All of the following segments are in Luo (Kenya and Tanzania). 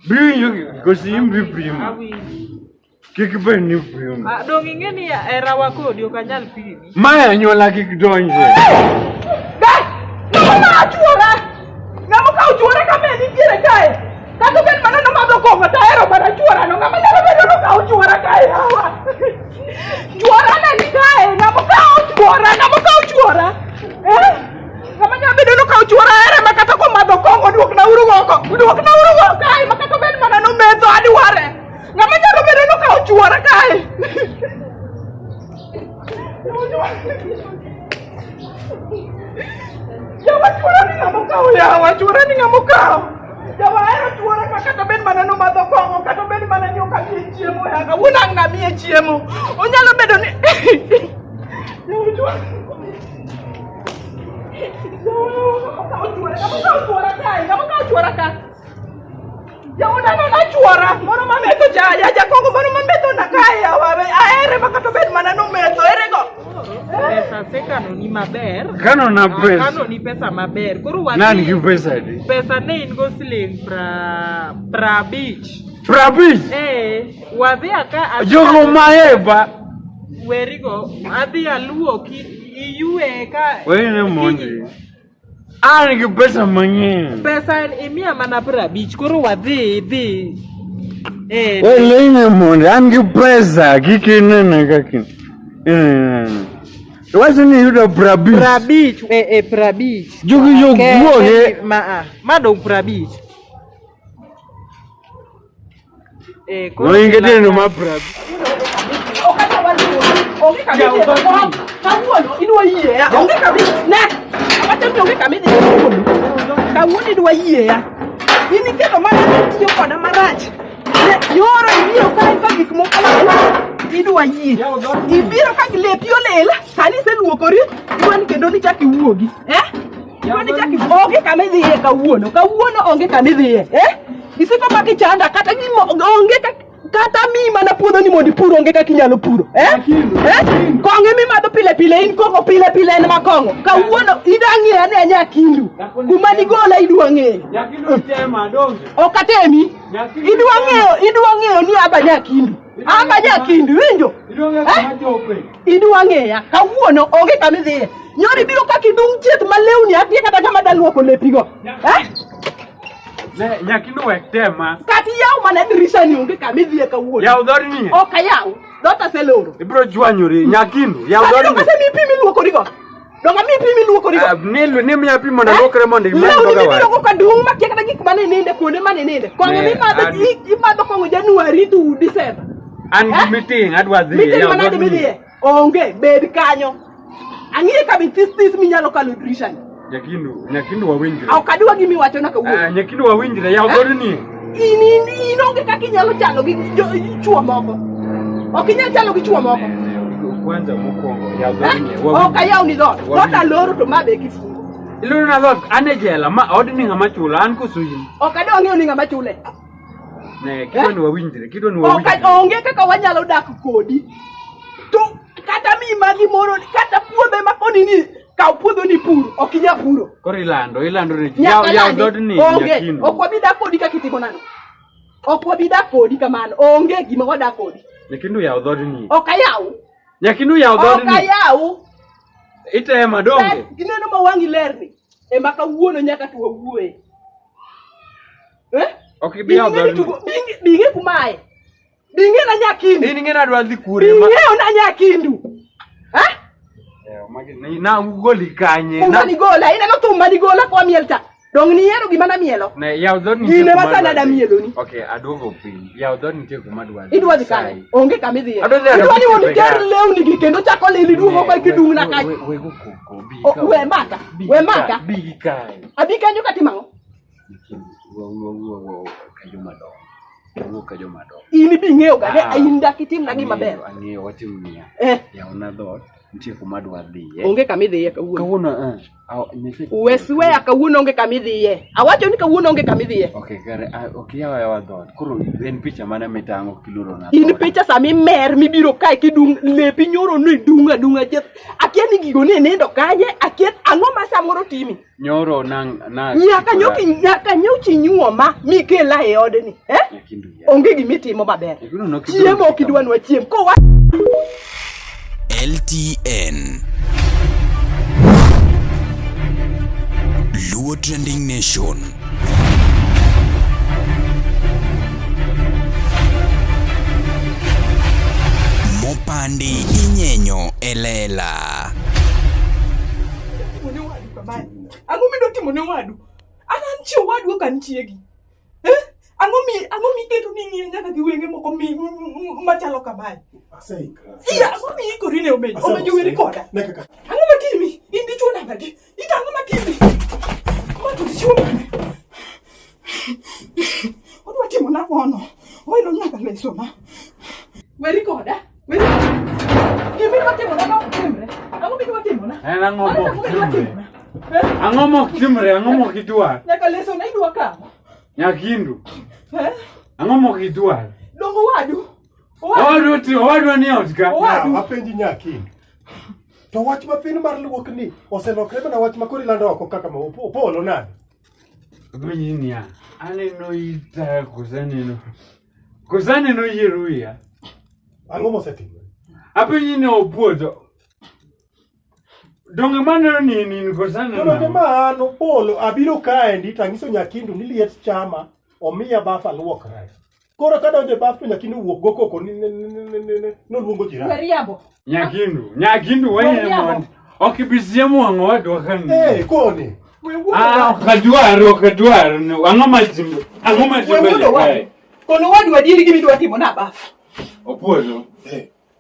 Biyo gosim bi prima. Kik ben ni prima. Dong ingeni era wako dio kanyal pini. Maya nyola kik donje. Guys, ngamo ka chuora. Ngamo ka chuora ka me ni kire kae. Ka to ben mana no madho kongo ta ero mana chuora no ngamo nyalo bedo no ka chuora kae hawa. Chuora na ni kae, ngamo ka chuora. Ngamo nyalo bedo no ka chuora ere makata ko madho kongo duok na uru goko. Kae makata ben mana no medho adiware. Ngamo nyalo bedo no ka chuora kae. Yawa chuora ni ngamo kao. Yawa ero chuora kata ben mana no madho kongo, kata ben mana ni okamiye chiemo ya. Wuna ngamiye chiemo. Onyalo bedo ni Yawa chuora. Ngamo kao chuora ka. Yawa na chuora. Mono mameto ja kongo mono mameto na kae yawa. Aere makata ben mana no meto erego. Pesa sekano ni maber. Kano na pesa. Kano ni pesa maber. Koro wati. Nani ki pesa di? Pesa ne ingo siling pra beach. Pra beach? Wadhi aka Jogo maeba. Werigo, adhi aluoki iyue ka. Wene mondi. Ani ki pesa mang'eny. Pesa imiya mana pra beach. Koro wadhi dhi. Wene mondi. Ani ki pesa kikinene kakin. Wacha ni yudo pra beach. Pra beach. Jogi guoge. Ma dong pra beach. No ingete no ma pra beach. Ibiro ka gilepi olela sani se luokori iwan kendo ni chaki wuogi iwan chaki onge kama idhiye kawuono onge kama idhiye isiko maki chanda kata gimo onge kata mi mana puodho ni mondi puro onge kaka inyalo puro konge mi madho pile in kongo pile en makongo kawuono idang'e ne nyakindu kuma ni gola idwa ng'eyo Nyakindu tema donge. okatemi idwa ng'eyo ni aba nyakindu winjo idwa ng'eya kawuono onge kama idhiye nyori biro kaka idung' chieth malewni atie kata kama daluoko lepigo Nyakindu wek tema. kati yaw mana dirisha ni onge kama idhiye kawuono Yaw dhodi ni. ok ayaw dhota seloro Ibro chwanyori Nyakindu. Yaw dhodi ni. kase mi pi miluokorigo donga mi pi miluokorigo Nilu ni miya pi mondo lokre mondo imani lewni boga mibiro wa. go kadung' makia kata gik mane ninde kuonde mane ninde konge mimadho kongo Januari to December An gi meeting adwa dhi. mitin manade midhiye onge bed kanyo ang'ie ka bitis minyalo kalo dirisha ni Nyakindu wawinjre. ok adwa gimi wacho na kawuono Nyakindu wawinjre yaw dhodi ni. in onge kaka inyalo chalo gi chuo moko ok inyal chalo gi chuo moko Kwanza mokwongo yaw dhodi ni. ok ayaw ni dhot aloro to mabe kifungo Iloro na dhot ane jela ma odni ng'ama chulo an koso in. ok adwa ng'eyo ni ng'ama chule Ne kidwani wawinjre onge kaka wanyalo dak kodi to kata mi magi moro kata puodhe ma onini kaw puodho ni puro ok inya puro Koro ilando ne yaw dhodi ni Nyakindu. ok wabi dak kodi kaka itimo nano ok wabi dak kodi kamano onge gima wadak kodi Nyakindu yaw dhodi ni. ok ayaw Nyakindu yaw dhodi ok ni. ayaw Itema donge. gineno ma wangi lerni ema kawuono nyaka to wawuoye Ok bi yaw dhodi ni. binge kumae binge na Nyakindu In ng'ena adwa dhi kure ma. binge na Nyakindu Na ugoli kanye. Kuma ni gola ina no tumba ni gola kwa mielta dong ni yero gima na mielo Ne yaw dhodi ni. Gine masana da mielo ni Okay, aduogo piny. Yaw dhodi ni kuma dwa. idwa dhi kare onge kama idhiye Adwa dhi idwa ni woni pega. ker lewni gi kendo chako lili duogo kwa kidung' na kae Wego koko bi. we maka Bi kae. abi kanyo katimang'o Wo kajo madongo. in bi ng'eyo ga ne in dak itim na gima ber Ang'eyo watimo niya. Yaw na dhot. nitie kuma dwa dhiye. Onge kamidhiye kawuono. Kawuono Weswe kawuono onge kamidhiye. Awacho ni kawuono onge kamidhiye. Okay, kare yawa dhot. Koro en picha mana mitango kiluro na. In picha sami mer mibiro kae kidung lepi nyoro ni dunga jet. Akia ni gigo ne nendo kanye, akia ang'o ma samoro timi. Nyoro na nyaka nyuchi nyuoma mikela e odni. Onge gimitimo maber. Chiemo kidwanwa chiem ko LTN Luo Trending Nation. Mopandi inyenyo elela. Ang'o mido timo ne wadu? Anan chi wadu kan chiegi. Ang'o mi keto ni ng'ie nyaka gi wenge moko machalo kamae. Iya, ang'o mi ikori ne omejo weri koda. Ang'o matimi? Indi chuo nang'adi? Ita ang'o matimi? Mato chuo nang'adi? Odwa timo na mono. Oilo nyaka leso na. Weri koda? Weri koda? Gimi dwa timo na ma timre? Ang'o mi dwa timo na? Ang'o mok timre? Nyaka leso na idwa kamo. Nyakindu. Ang'o mok idwar? Dongo wadu. Owadu ni otka. Apenji Nyakindu. To wach mapin mar luok ni oselokre mana wach makori lando oko kaka ma Opolo nade? Gwinya, aneno ita kusaneno yeruya. Ang'o mosetimo? Apenji ni opuodho. Donge maneno ni kusaneno. Donge man Opolo abiro kaendi tangiso Nyakindu ni liet chama omiya bafa luokre. Koro kadonje baf to Nyakindu wuok go koko no luongo jirani. Weriabo. Nyakindu wenye mon. Okibisiemu ang'o wadwa kan. Koni. Okadwar. Ang'o majimbo kae. Kono wadu adiri gimi dwa timo na baf. Opuodho.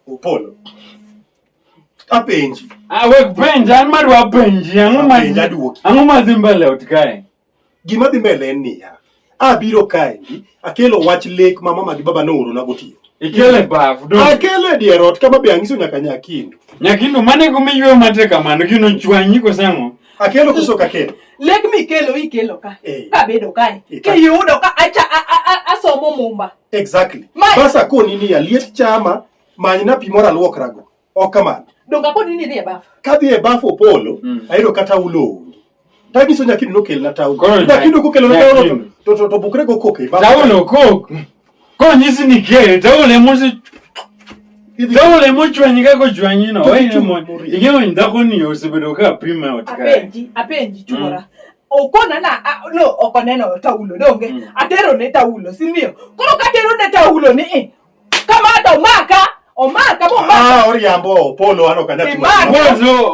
Opolo. Apenji. Wek penja, an madwa penji. Ang'o madhi mbele ot kae. Gima dhi mbele en niya. Abiro kaendi akelo wach lek ma mama gi baba nooro na gotiyo. Ikele baf. Akele dier ot kama be angiso nyaka Nyakindu mane gumiywe mate kamano gino chwanyi kosang'o. Akelo koso kakelo. Lek mi ikelo ka. Ka bedo kae. Kiyudo ka asomo mumba. Exactly. Basa koni ni liet chama manyna pi moro aluokrago. Okamano. Donga koni ni e baf. Kadhi e baf Opolo, ayudo kata ulo. Tagiso Nyakindu nokel na taulo. Nyakindu kokelo na taulo to bukre go koke. Taulo kok. Konyisi ni ke, taulo mochwanyi kako chwanyi no. Wene mo. Igeo ndako ni osebedo ka prima ot kae. Apenji chura. Okona no okoneno taulo donge. Atero ne taulo, si ndio? Koro katero ne taulo ni kama hata omaka bomaka. Oriambo Opolo ano kanyati.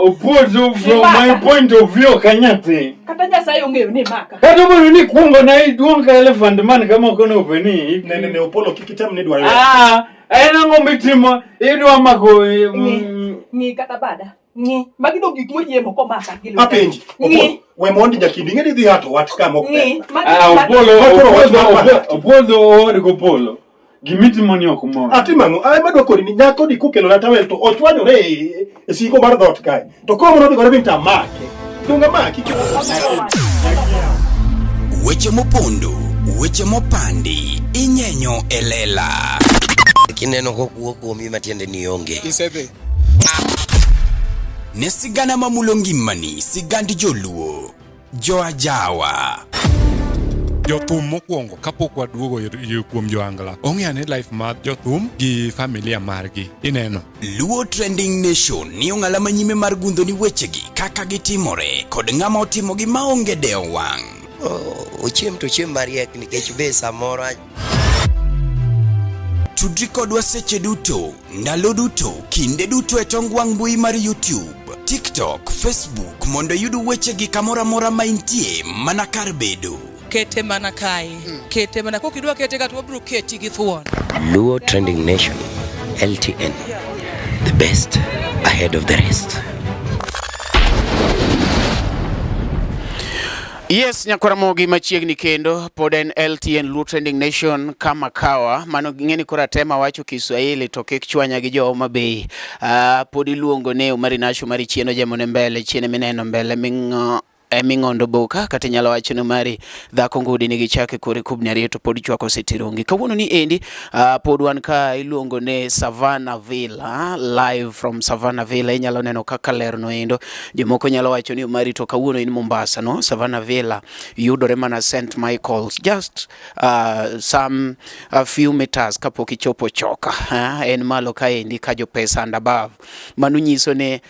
Opolo from my point of view kanyati. Kata Nyasaye ong'eyo ni maka. Kata bolo ni kuongo na iduong ka elephant man kama kono openi. Ne Opolo kikitam ni dwaro. Ena ng'ombe timo idwa mako ni kata bada. Ni magido gik moyiemo ko maka kilo. Apenji. We mondi Nyakindu ngeni dhi hato wat kama ok. Opolo Opolo. Gimitimo ni okumo. Atimango, madwa kodi ni nyako di kukelo na tawel to ochwanyore e siko mar dhot kae. To komo no dhi gore binta make. Dunga maki ki. Weche mopondo, weche mopandi, inyenyo elela. Kineno kokuo kuomi matiende ni onge. Isebe. Nesigana mamulongimani, sigandi joluo, joajawa. Jothum mokwongo kapok waduogo kuom joangla ong'eane life mar jothum gi familia margi ineno. Luo Trending Nation ni ong'ala manyime mar gundho ni wechegi kaka gitimore kod ng'ama otimogi maonge deo wang'. Ochiem to chiem mariek nikech be samoro. Tudri kodwa seche duto, ndalo duto, kinde duto e tong wang' mbui mar YouTube, TikTok, Facebook mondo yud wechegi kamora mora ma intie mana kar bedo. Kete mana kae. Kete mana kokidwa kete ka to bro keti gi thuon. Luo Trending Nation, LTN, the best ahead of the rest. Yes, Nyakaramogi machiegni kendo pod en LTN Luo Trending Nation kama kawa mano ng'eni kora tema wacho Kiswahili to kik chwanya gi jo Homa Bay. Pod iluongo ne Omari Nasho mari chieno jamone mbele chiene mineno mbele ming'ondo boka kata nyalo wacho no mari dhako ngudi nigi chake kore kubni ariyo to pod chwako setirongi. Kawuono ni endi pod wan ka iluongo ne Savannah Villa, live from Savannah Villa. Inyalo neno kaka ler no endo. Jomoko nyalo wacho ni Omari to kawuono in Mombasa, no? Savannah Villa yudore mana St. Michael's, just some few meters kapok ichopo choka. En malo ka endi ka jo pesa and above. Manu nyiso ne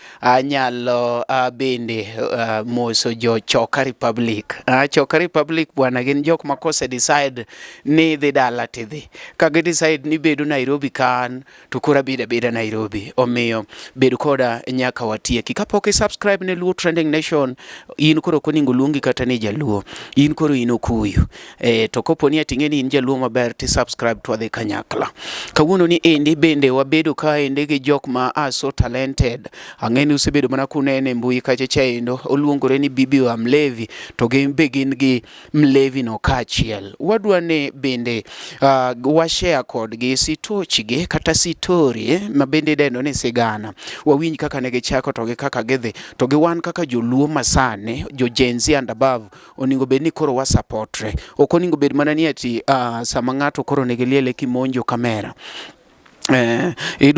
nyalo bende moso jo Choka Republic. Choka Republic bwana gin jok makose decide ni dhi dala tidhi. Kage decide ni bedo Nairobi kan to kura beda Nairobi. Omiyo bedo koda nyaka watieki. Kapok i subscribe ne Luo Trending Nation, in koro koningo luongi kata ni jaluo. In koro in okuyu. To kopo ni ating'eni in jaluo maber ti subscribe to adhi kanyakla. Kawuono ni endi bende wabedo ka ende gi jok ma are so talented. Ang'eni usebedo mana kunene mbui kacha endo. Oluongore ni Bibi wa Mlevi to begin gi Mlevi no kachiel. Wadwa ne bende washare kod gi sitochige kata sitori ma bende dendo ni sigana. Wawinj kaka ne gichako to gi kaka gidhi to gi wan kaka joluo masane jo Gen Z and above oningo bed ni koro wa supportre. Ok oningo bed mana ni ati sama ng'ato koro ne giliele kimonjo kamera.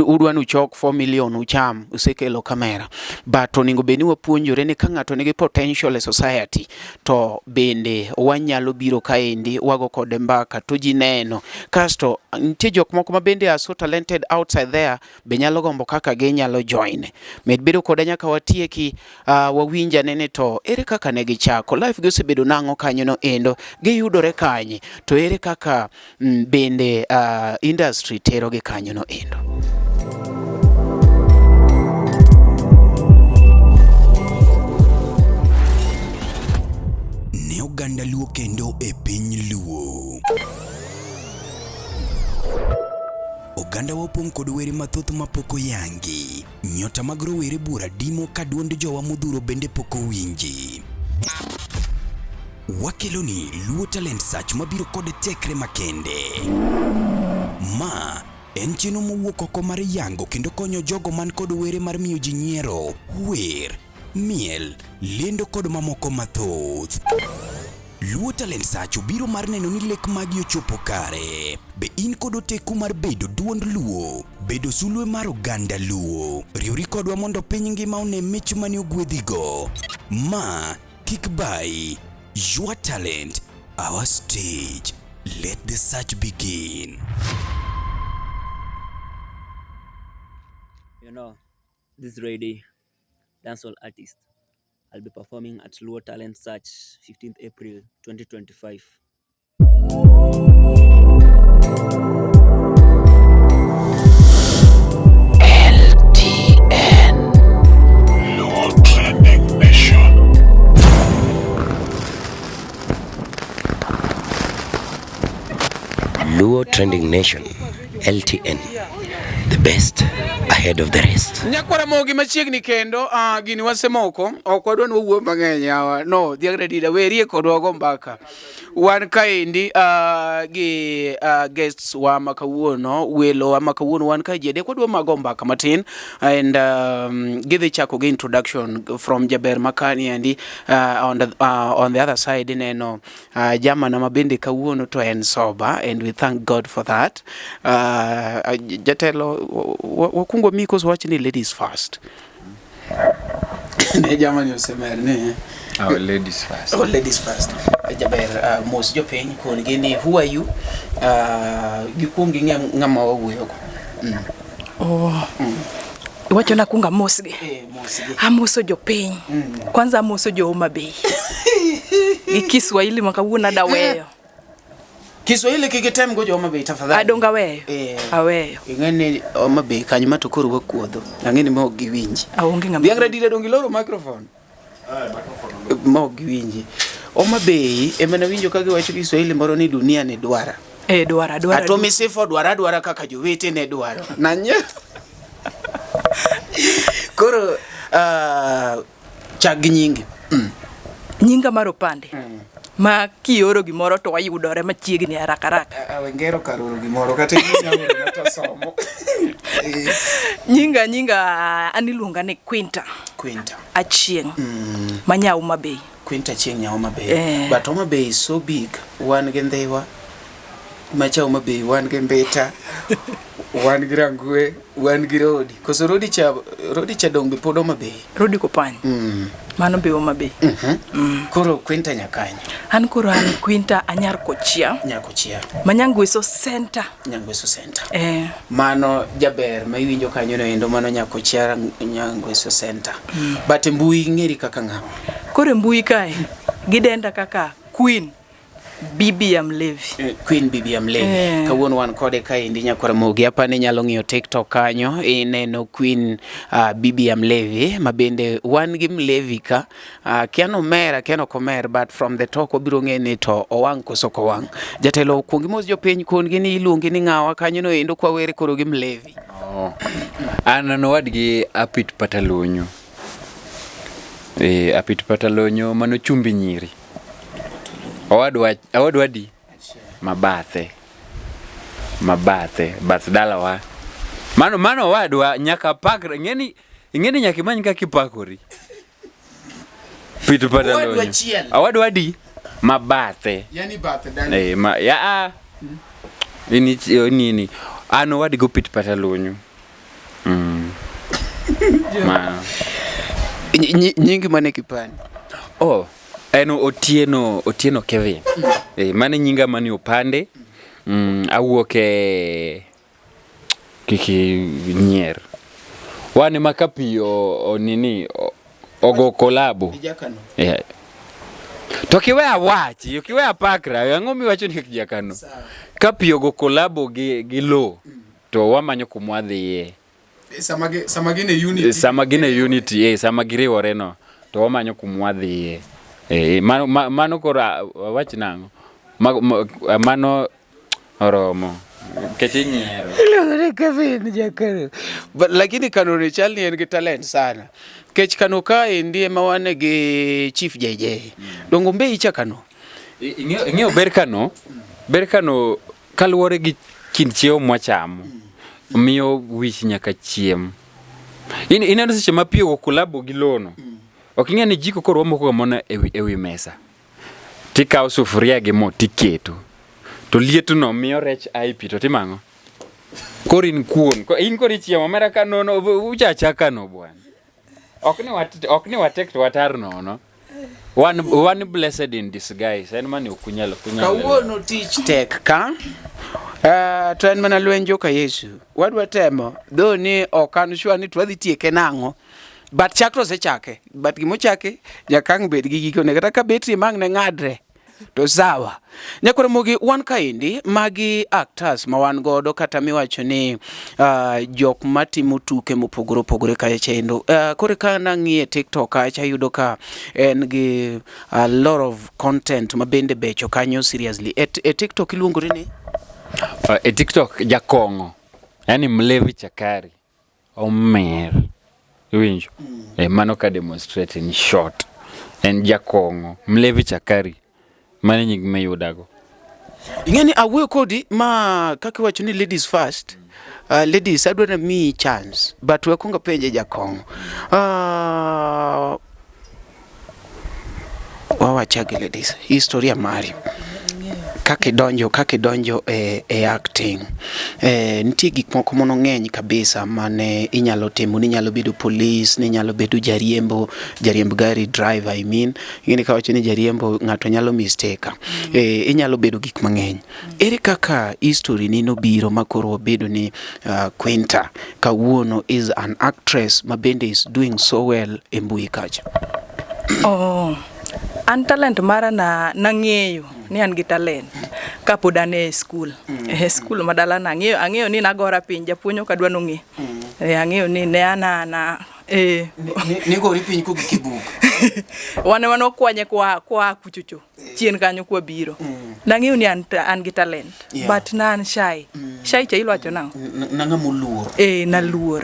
Udwa nuchok 4 million ucham usekelo kamera, but oningo beni wapuonjore ni ka ng'ato nigi potential e society to bende wanyalo biro kaendi wago kode mbaka to ji neno. Kasto nitie jok moko ma bende are so talented outside there be nyalo gombo kaka ginyalo join. Med bedo koda nyaka watieki wawinja nene to ere kaka ne gichako life gi osebedo nang'o kanyo no endo giyudore kanye to ere kaka bende industry tero gi kanyo no endo. Ne oganda Luo kendo e piny Luo. Oganda wopong' kod were mathoth mapoko yangi. Nyota mag rowere bura dimo ka duond jowa modhuro bende poko winji. Wakelo ni Luo Talent Search mabiro kod tekre makende. Ma en chino mowuok oko mar yango kendo konyo jogo man kod were mar miyo ji nyiero, wer, miel, lendo kod mamoko mathoth. Luo Talent Search biro mar neno ni lek magi ochopo kare. Be in kod oteku mar bedo duond Luo, bedo sulwe mar oganda Luo. Riwri kodwa mondo piny ngima one mich mani ogwedhigo. Ma kik bai. Your talent, our stage. Let the search begin. You know, this Friday, dancehall artist. I'll be performing at Luo Talent Search, 15th April 2025. LTN Luo Trending Nation. Luo Trending Nation, LTN, the best ahead of the rest. Nyakaramogi machiegni kendo gini wasemoko ok wadwa ni wawuo mang'eny yawa no dhiagra dida werie kodwa go mbaka wan kaendi gi guests wa makawuono welo wa makawuono wan ka jede kodwa mago mbaka matin and gidhi chako gi introduction from Jaber Makani and on the other side neno jamana mabende kawuono to en sober and we thank God for that. Jatelo wakungo mikos watch ni ladies first. Ne jamani osemer ne our ladies first. Oh, ladies first. Jaber mos jo piny kon gini who are you? Gikungi ng'ama wawuoyo ko. Iwacho na kunga mosgi. Amoso jo piny. Kwanza amoso jo Homa Bay. Kiswahili makawuona daweyo. Kiswahili kikitem go jo Homa Bay tafadhali. Adonga weyo. Aweyo. Ing'eni Homa Bay kanyo matokoro wakuodho. Ang'eni ma ok giwinji. Aonge ng'ama. Dhiagra dida dongi loro microphone. Ma ok giwinji. Homa Bay emana winjo ka giwacho Kiswahili moro ni dunia ne dwara. Dwara. Atomi sifo dwara kaka jowete ne dwaro. Nanye. Koro chag nyingi. Nyinga mar opande. Ma kioro gimoro to wayudore machiegni haraka. Wengero karoro gimoro kata nyalo somo. Nyinga aniluonga ni Quinta. Achieng. Manya Homa Bay. Quinta Achieng nya Homa Bay. But Homa Bay is so big. Wan gi Ndhiwa, macha Homa Bay wan gi Mbita, wan gi Rangwe, wan gi Rodi. Koso Rodi cha dong be pod Homa Bay. Rodi Kopany. Mano be Homa Bay. Koro Quinta nyakanyo. An koro an Quinta anyar Kochia. Nyakochia. Manyangweso Center. Nyangweso Center. Mano jaber ma iwinjo kanyo no endo mano Nyakochia Nyangweso Center. But mbui ng'eri kaka ng'awa. Kore mbui kae gidenda kaka Queen BBM Levi. Queen BBM Levi. Kawuono wan kode kae ndi nyakora mogi apani nyalo ng'iyo TikTok kanyo ineno Queen BBM Levi mabende wan gi Mlevi ka kiano mera kiano komer but from the talk obiro ng'eni to owang' koso kowang'. Jatelo kuongi mos jopiny kon gi ni iluongi ni ng'awa kanyo no endo kwa were koro gi Mlevi. An wadgi Apit Patalonyo. Apit Patalonyo mano chumbi nyiri. Awadwa di mabathe bath dalawa mano wadwa nyaka pakra ingeni nyaka imany kaka ipakori. Pit Patalonyo awadwa di mabathe yani bathe dani nini ano wadigo Pit Patalonyo. Nyingi mane kipani? Eno Otieno Kevin. Mane nyinga mani opande. Awuoke kiki nyer. Wane makapi nini ogo kolabo. To kiwe awachi, kiwe apakra, ang'omi wacho ni kijakano. Kapi ogo kolabo gi lo. To wamanyo kumwadhiye. Samagine unity, samagiriwore no. To wamanyo kumwadhiye. Mano kora wach nango mano oromo ketinyiero ilore Kevin jakaro lakini Kano ni chal ni en gi talent sana kech Kano ka ndiye mawane gi Chief JJ dongo mbe icha Kano ing'eyo ber Kano kaluwore gi kind chiemo mwachamo miyo wich nyaka chiem ineno seche ma pio kolabo gi lono. Oking'e ni jiko koro wamoko gamona ewi mesa. Tikao sufuria gi mo tiketo. To lietu no miyo rech IP to timang'o. Koro in kuon. In koro ichiemo mera kanono uchacha kano bwana. Okni watek to watar nono. One blessed in disguise. En mani ukunyalo. Kawuono tich tek ka. To en mana lwenjo ka Yesu. Wadwa temo. Dho ni okan shwa ni twadhi tieke nang'o. But chakro se chake. But gimo chake jakang bed gi giko ne kata ka betri mang ne ng'adre. To sawa. Nyakore mogi wan kaindi magi actors ma wan godo kata miwacho ni jok matimo tuke mopogore kaya chendo. Kore ka nang'iye TikTok kacha yudo ka en gi a lot of content mabende becho kanyo seriously. E TikTok iluongore ni? E TikTok Jakongo. Yani Mlevi Chakari. Omer. Winjo. Mano ka demonstrate in short. En Jakongo. Mlevi Chakari. Mane nying me yudago. Ingeni awuoyo kodi ma kaka wacho ni ladies first. Ladies adwa na mi chance. But wakunga penje Jakongo. Wawachage ladies. Historia mari. Kake donjo e acting. Nitie gik moko mono ng'eny kabisa mane inyalo timo, ni nyalo bedo police, ni nyalo bedo jariembo gari driver Ingeni ka wacho ni jariembo ng'ato nyalo mistake. Inyalo bedo gik mang'eny. Ere kaka history ni nobiro makoro bedo ni Quinta kawuono is an actress mabende is doing so well e mbui kacha. An talent mara nang'eyo ni an gi talent kapod an e school. School madala ang'eyo ni nagora piny japuonjo kadwa nong'e. Ang'eyo ni ne anana ni gori piny ko gi kibuk. Wane kwanye kwa kuchucho. Chien kanyo kwa biro. Nang'eyo ni an gi talent. But nan shy. Shy cha ilo acho nang'o? Nang'amo luor. Naluor.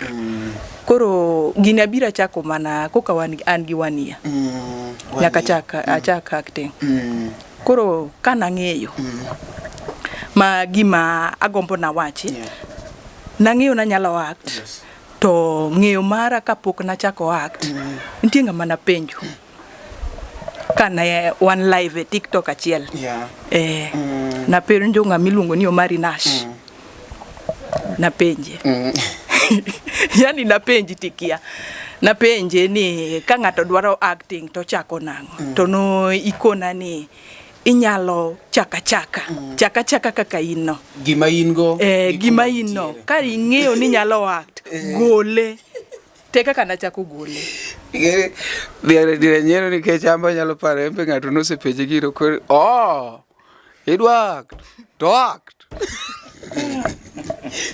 Koro gini abira chako mana koka an gi wania. Nyaka achak acting. Koro kana ng'eyo. Ma gima agombo na wachi. Nang'eyo na nyalo act. To ng'eyo mara kapok na chako act. Nitie ng'ama na penjo. Kana one live e TikTok achiel. Na penjo ng'ama iluongo ni Omari Nash. Na penje. Yani na penji tikia. Na penje ni ka ng'ato dwaro acting to chako nang'o. To no ikona ni inyalo chaka kaka ino. Gima ingo. Gima ino. Ka ing'eyo ni nyalo act, gole. Teka kana chako gole. Dire nyero ni ke chamba nyalo pare embe ng'ato nosepeje giro ko. Idwa act. To act.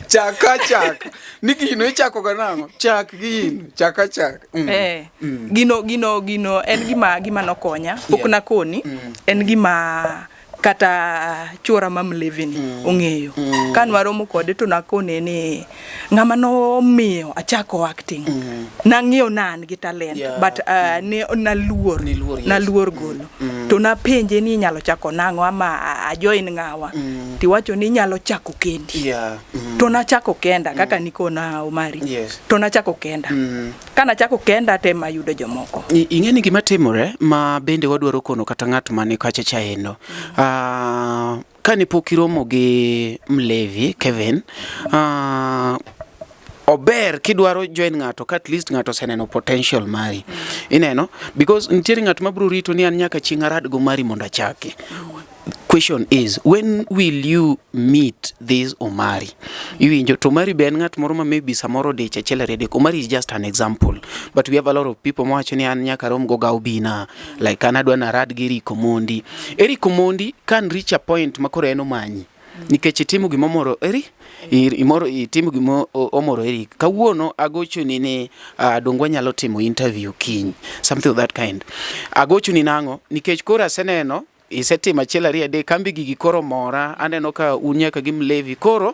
Chaka niki ichako ganango chak gino chaka gino en gima nokonya pok nakoni en gima kata chora mamlevini ong'eyo kan waromo kode to nakone ni ng'ama no miyo achako acting nang'eyo nan gi talent but ne naluor golo to napenje ni nyalo chako nang'o ama ajoin ng'awa tiwacho ni nyalo chako kendi to nachako kenda kaka nikona Omari to nachako kenda kana chako kenda tema yudo jomoko ing'eni gima timore ma bende wadwaro kono kata ng'at mane kacha chaeno kani pokiromo gi Mlevi Kevin ober kidwaro join ng'ato at least ng'ato seneno potential mari ineno because ntiere ng'at mabro rito ni an nyaka chieng' aradgo mari mondo achake. Question is, when will you meet this Omari? Iwinjo to Omari be en ng'at moro ma maybe samoro deche achiel redek. Omari is just an example, but we have a lot of people mwacho ni an nyaka rom go gaubina like an adwa na rad gi Rico Mondi. Rico Mondi can reach a point makoro eno manyi nikech itimo gimomoro itimo gimomoro eri kawuono agocho ni ne dongwa nyalo timo interview kiny something of that kind. Agocho ni nango nikech koro aseneno isetima achiel ariyo adek kambi gigi koro mora aneno ka unyaka gi Mlevi koro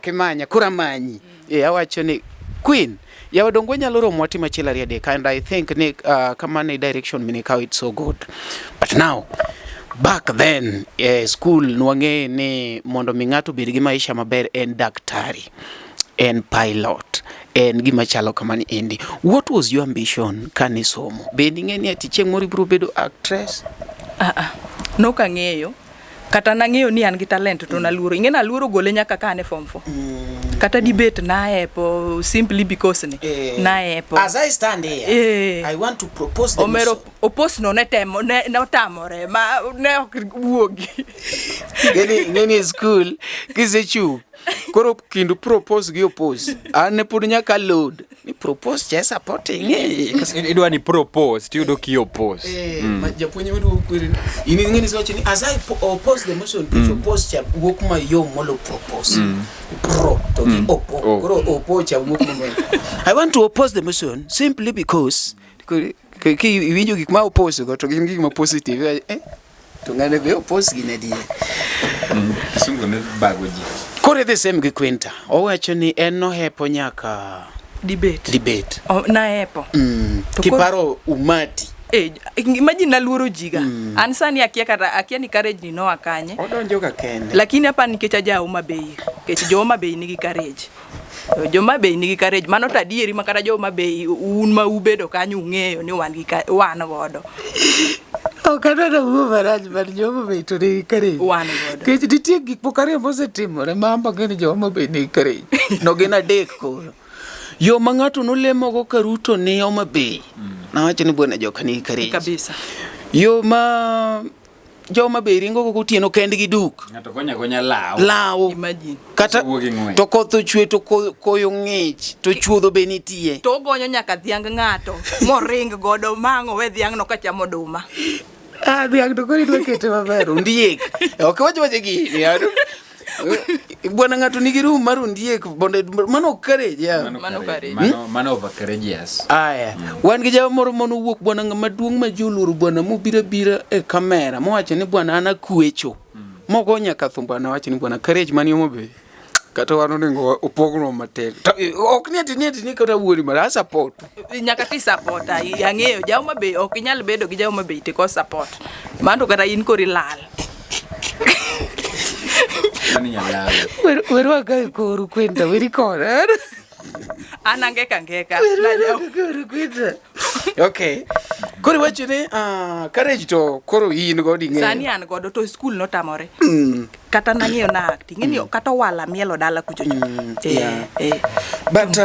kimanya koro amanyi awacho ni Queen yawa dongwa nyalo romo watima achiel ariyo adek and I think ni kamane direction mini how it's so good but now back then school nwang'e ni mondo mi ng'ato bed gi maisha maber en daktari en pilot en gima chalo kamani endi. What was your ambition kani somo? Bendi ng'eni ati chieng' moro ibro bedo actress? Noka ng'eyo kata nang'eyo ni an gi talent to naluoro ing'ena luoro gole nyaka kane form 4 kata debate na epo simply because ni na epo as I stand here I want to propose the Omero opos no netemo ne otamore ma ne ok wuogi ngeni school kisechu koro kindu propose gi oppose an pod nyaka load ni propose che supporting idwa ni propose tiyudo ki oppose japuonye wedo kwiri ini ngeni so chini as I oppose the motion to oppose cha wuok ma yo molo propose pro to gi oppo koro oppo cha wuok ma I want to oppose the motion simply because ki iwinjo gik ma oppose go to gin gik ma positive to ngane be oppose gine die kisungu ne bagoji kore the same gi Quinta owacho ni en no hepo nyaka debate na hepo kiparo umati imagine naluoro jiga an sani akia ni courage ni no akanye odonjo ka kende lakini hapa nikech aja Homabay kech jo Homabay nigi courage jo Homabay nigi courage mano tadieri makara jo Homabay un ma ubedo kanyo ung'eyo ni wan godo okada na maraj bar jo Homabay to nigi courage wan godo kech nitie gik pokare mosetimore mamba ngeni jo Homabay nigi courage no gin adek koro yo mang'ato nolemo go karuto ne Homabay nawacho ni bwana joka nigi courage kabisa yo ma jo Homabay ringo go gotieno kendgi duk ng'ato gonya lawo imagine kata to koth ochwe to koyo ng'ich to chuodho be nitie to gonyo nyaka dhiang ng'ato moring godo mang'o we dhiang no kachamo duma dhiang to kori dwa kete maber ondiek ok wacho gi yaro bwana ng'ato nigi rum mar ondiek bonde mano courage mano over courageous aya wan gi jawa moro mono wuok bwana maduong' ma joluoro bwana mobira e kamera mowacho ni bwana ana kwecho mogo nyaka thumba na wacho ni bwana courage mani Homabay kata wan onego upogno matek. Ok ni kata wuori mara support. Nyaka ti support ang'eyo jaw mabe ok inyal bedo gi jaw mabe te ko support. Mano kata in kori lal. Weru aga koru kwenda weri kora. Anangeka ngeka. Okay. Koro wacho ni courage to koro in go di ng'eyo. Sani an godo to school notamore. Kata nang'eyo na acting. Ng'eni kata wala mielo dala kuchocho. But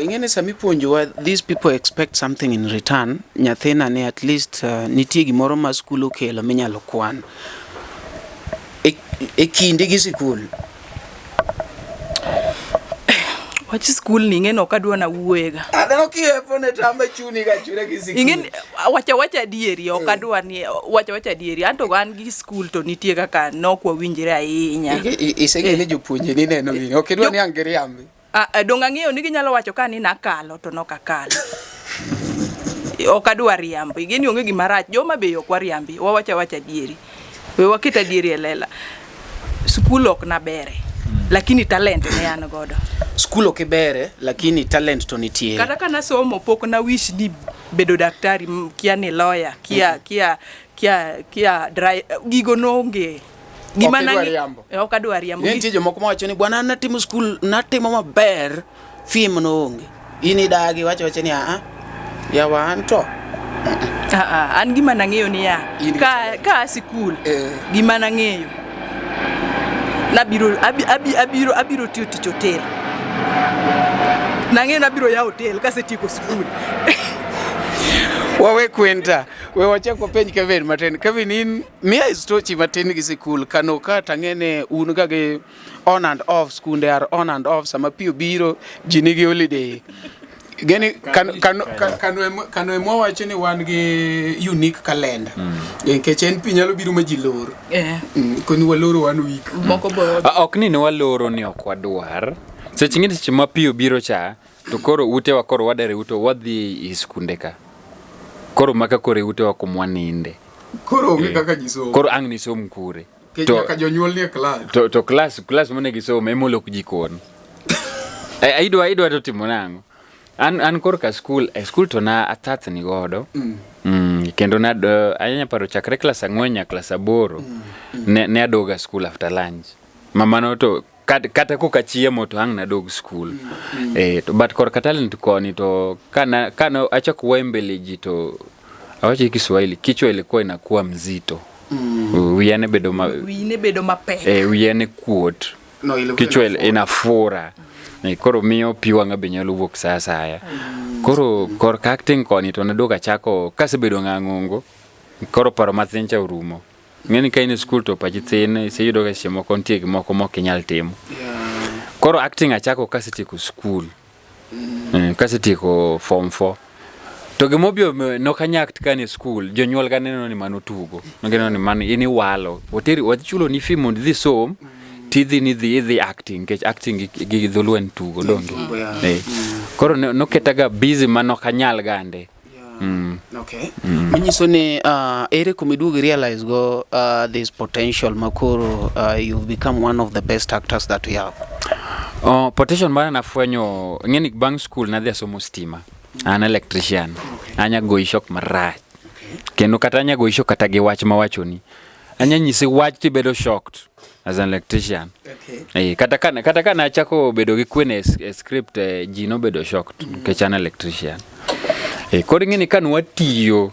ing'eni sami puonjowa, these people expect something in return. Nyathina ni at least nitie gimoro ma school okelo minyalo kwan. E kinde gi school. Wach school ni ng'eno kadwa na wuega. Adano kiepo ne tamba chuni ga chure gi school. Ing'eni wacha dieri ok adwa ni wacha dieri anto gan gi school to nitie kaka nok wawinjire ahinya. Isegele jopuonje ni neno gini. Ok idwa ni angeri ambi. Dong ang'eyo ni ginyalo wacho ka ni nakalo to nokakalo. Ok adwa riambo. Ing'eni onge gima rach. Joma be ok wariambi. Wacha dieri. We wakita dieri elela. School ok na bere. Lakini talent ne an godo. School ok bere lakini talent to nitie. Kata kana somo pok na wish ni bedo daktari, kia ni lawyer, kia drive gigo nonge. Gima nangi ok adwa riambo. Nitie jomoko mawacho ni bwana natimo school natimo maber film nonge. Ini dagi wacho ni ya wan to. An gima nang'eyo ni ka sikul gima nang'eyo abiro tiyo tich hotel. Nang'eyo nabiro ya hotel kasetieko skul. Wawe kwenta we wachako penj Kevin matin. Kevin in miya history matin gi sikul kano ka tang'ene un ga gi on and off skunde are on and off sama pio biro jini gi holiday. Geni kano emo wacho ni wan gi unique calendar. Nikech en pi nyalo biro ma ji loro. Koni waloro wan week. Ok ni waloro ni ok wadwar. Seche ng'eni seche ma pi obiro cha to koro utewa koro wadare uto wadhi iskunde ka. Koro maka koro utewa kumwaninde. Koro onge kaka jisomo. Koro ang' ni som kure. To ka jonyuol ni class. To class mone gisomo emolo kujikon. Aidwa to timo nango. An kor ka school to na atat ni godo. Kendo na anya paro chakre class 4 nya class 8 ne adoga school after lunch. Mama no to kata ko kachiemo to ang' na dog school. To but kor ka talent koni to kana achak wembele ji to awache Kiswahili kichwa ilikuwa inakuwa mzito. Wiane bedo mapek. Wiane kuot. Kichwa inafura. Koro miyo piwanga be nyalo wuok saya. Koro kor acting koni to nadoga chako kasebedo ng'ang'ongo. Koro paro mathin cha urumo. Ng'eni ka in school to pachi thin seyudo ka chiemo kontie gimoko mok inyal timo. Koro acting achako kasetieko school. Kasetieko form 4. To gimobio nokanyact kane school jonyuol ga neno ni mano tugo. Nogeno ni mano ini walo. Watichulo ni film on this home. Tidhi ni the acting kech acting gi dhuluen tugo donge. Koro noketaga busy mano kanyal gande. Okay. Manyiso ni ere kumidugi realize go this potential makoro you've become one of the best actors that we have. Potential mara nafwenyo ng'eni bang school na dhia somo stima. An electrician. Anya go ishok marach. Kendo kata anya go ishok kata gi wach mawachoni. Anya nyisi wach ti bedo shocked as an electrician. Kata kana achako bedo gi kwene script jino bedo shocked kech an electrician. Koro ng'eni kan watiyo.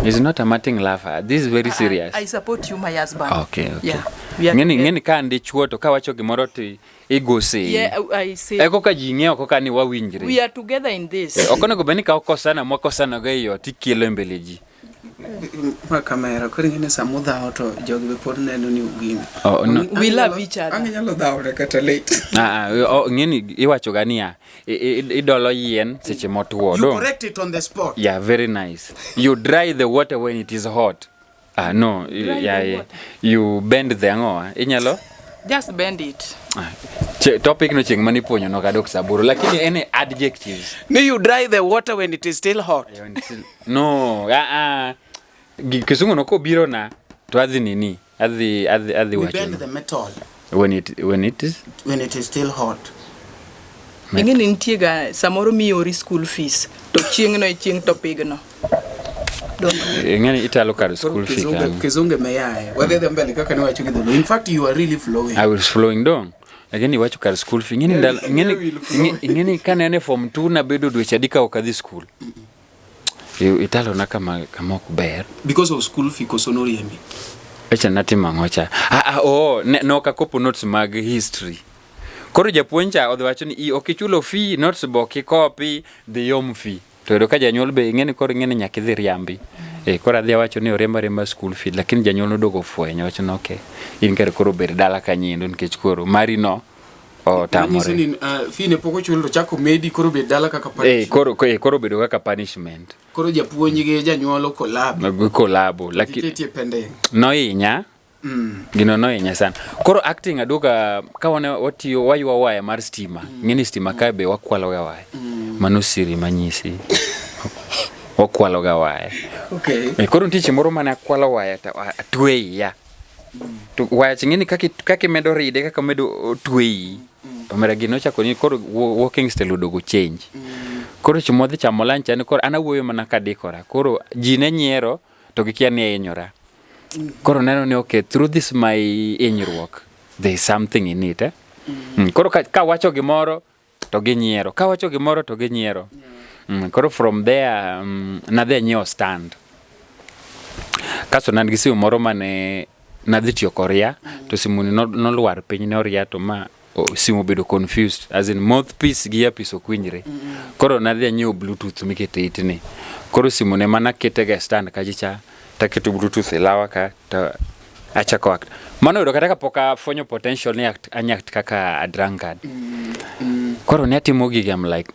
It's not a matting laugher. This is very serious. I support you, my husband. Okay. Yeah. Ng'eni ka ndi chuo to ka wacho gimoro to igose. Yeah, I say. Eko ka jing'e oko ka ni wawinjre. We are together in this. Okonego beni ka okosana mwakosana ga iyo tikilo mbele ji. Ma kamera koro ng'eni samudha auto jogi be pod neno ni ugimi. We love each other. Ang'anyalo dhawre kata late. Ng'eni iwacho ga niya idolo yien seche motwo. You correct it on the spot. Yeah, very nice. You dry the water when it is hot. No, yeah. You bend the ang'oa. Inyalo? Just bend it. Topic no ching mani ponyo no kadok saburo. Lakini any adjectives. No, you dry the water when it is still hot. No, Kisungu no ko biro na to adhi nini? Adhi we wacho. bend the metal when it is still hot. Ingini nitie ga samoro miori school fees to chieng' to pigno. Ingani italo kar school fee kan. Kizunge meyae. Wadhe mbele kaka ni wacho gidholo. In fact you are really flowing. I was flowing down. Lakini wacho kar school fee. Ingani kanene form 2 na bedo dweche adika okadhi school. Italo na kama ok ber. Because of school fee koso noriembi. Echa natima ngocha. No kakopo notes mag history. Koro japuonja odwacho ni okichulo fee notes boki copy the yom fee. To do ka janyuol be ngene koro ngene nyaka dhi riambi. Koro adhi wacho ni remba school fee lakini janyuol nodogo fwenyo wacho no okay. In kare koro ber dala kanyindo nikech koro mari no tamore. Ni fee ne poko chulo chako medi koro ber dala kaka punishment. Koro bedo kaka punishment. Koro japuonj gi janyuol collab lakini no inya gino no inya sana. Koro acting aduka kawana watiyo waywa waya mar stima. Ngini stima kae be wakwalo ga waya. Mano siri manyisi. Wakwalo ga waya. Okay. Koro ntiche moro mana kwalo waya atwei ya. To waya chingini kaki medo ride kaka medo twei. Omera gino chako ni koro walking style odogo change. Koro chimodhi chamo lunch ani koro anawuoyo mana kadikora. Koro jine nyiero to gikia ni enyora. Koro neno ni okay, through this my enyruok there is something in it. Koro ka wacho gimoro to ginyiero. Ka wacho gimoro to ginyiero. Koro from there nadhi nyiewo stand. Kaso nan gi simu moro mane nadhi tiyo koria to simuni noluar piny ne oria to ma simu bedo confused as in mouthpiece gi earpiece okwinjre. Koro nadhi nyiewo bluetooth mikete itni. Koro simune mana kete ga stand kajicha taketo bluetooth ilawa ka to achako act. Mano do kata poka fonyo potential ni anyact kaka a drunkard. Koro ne atimo gigi I'm like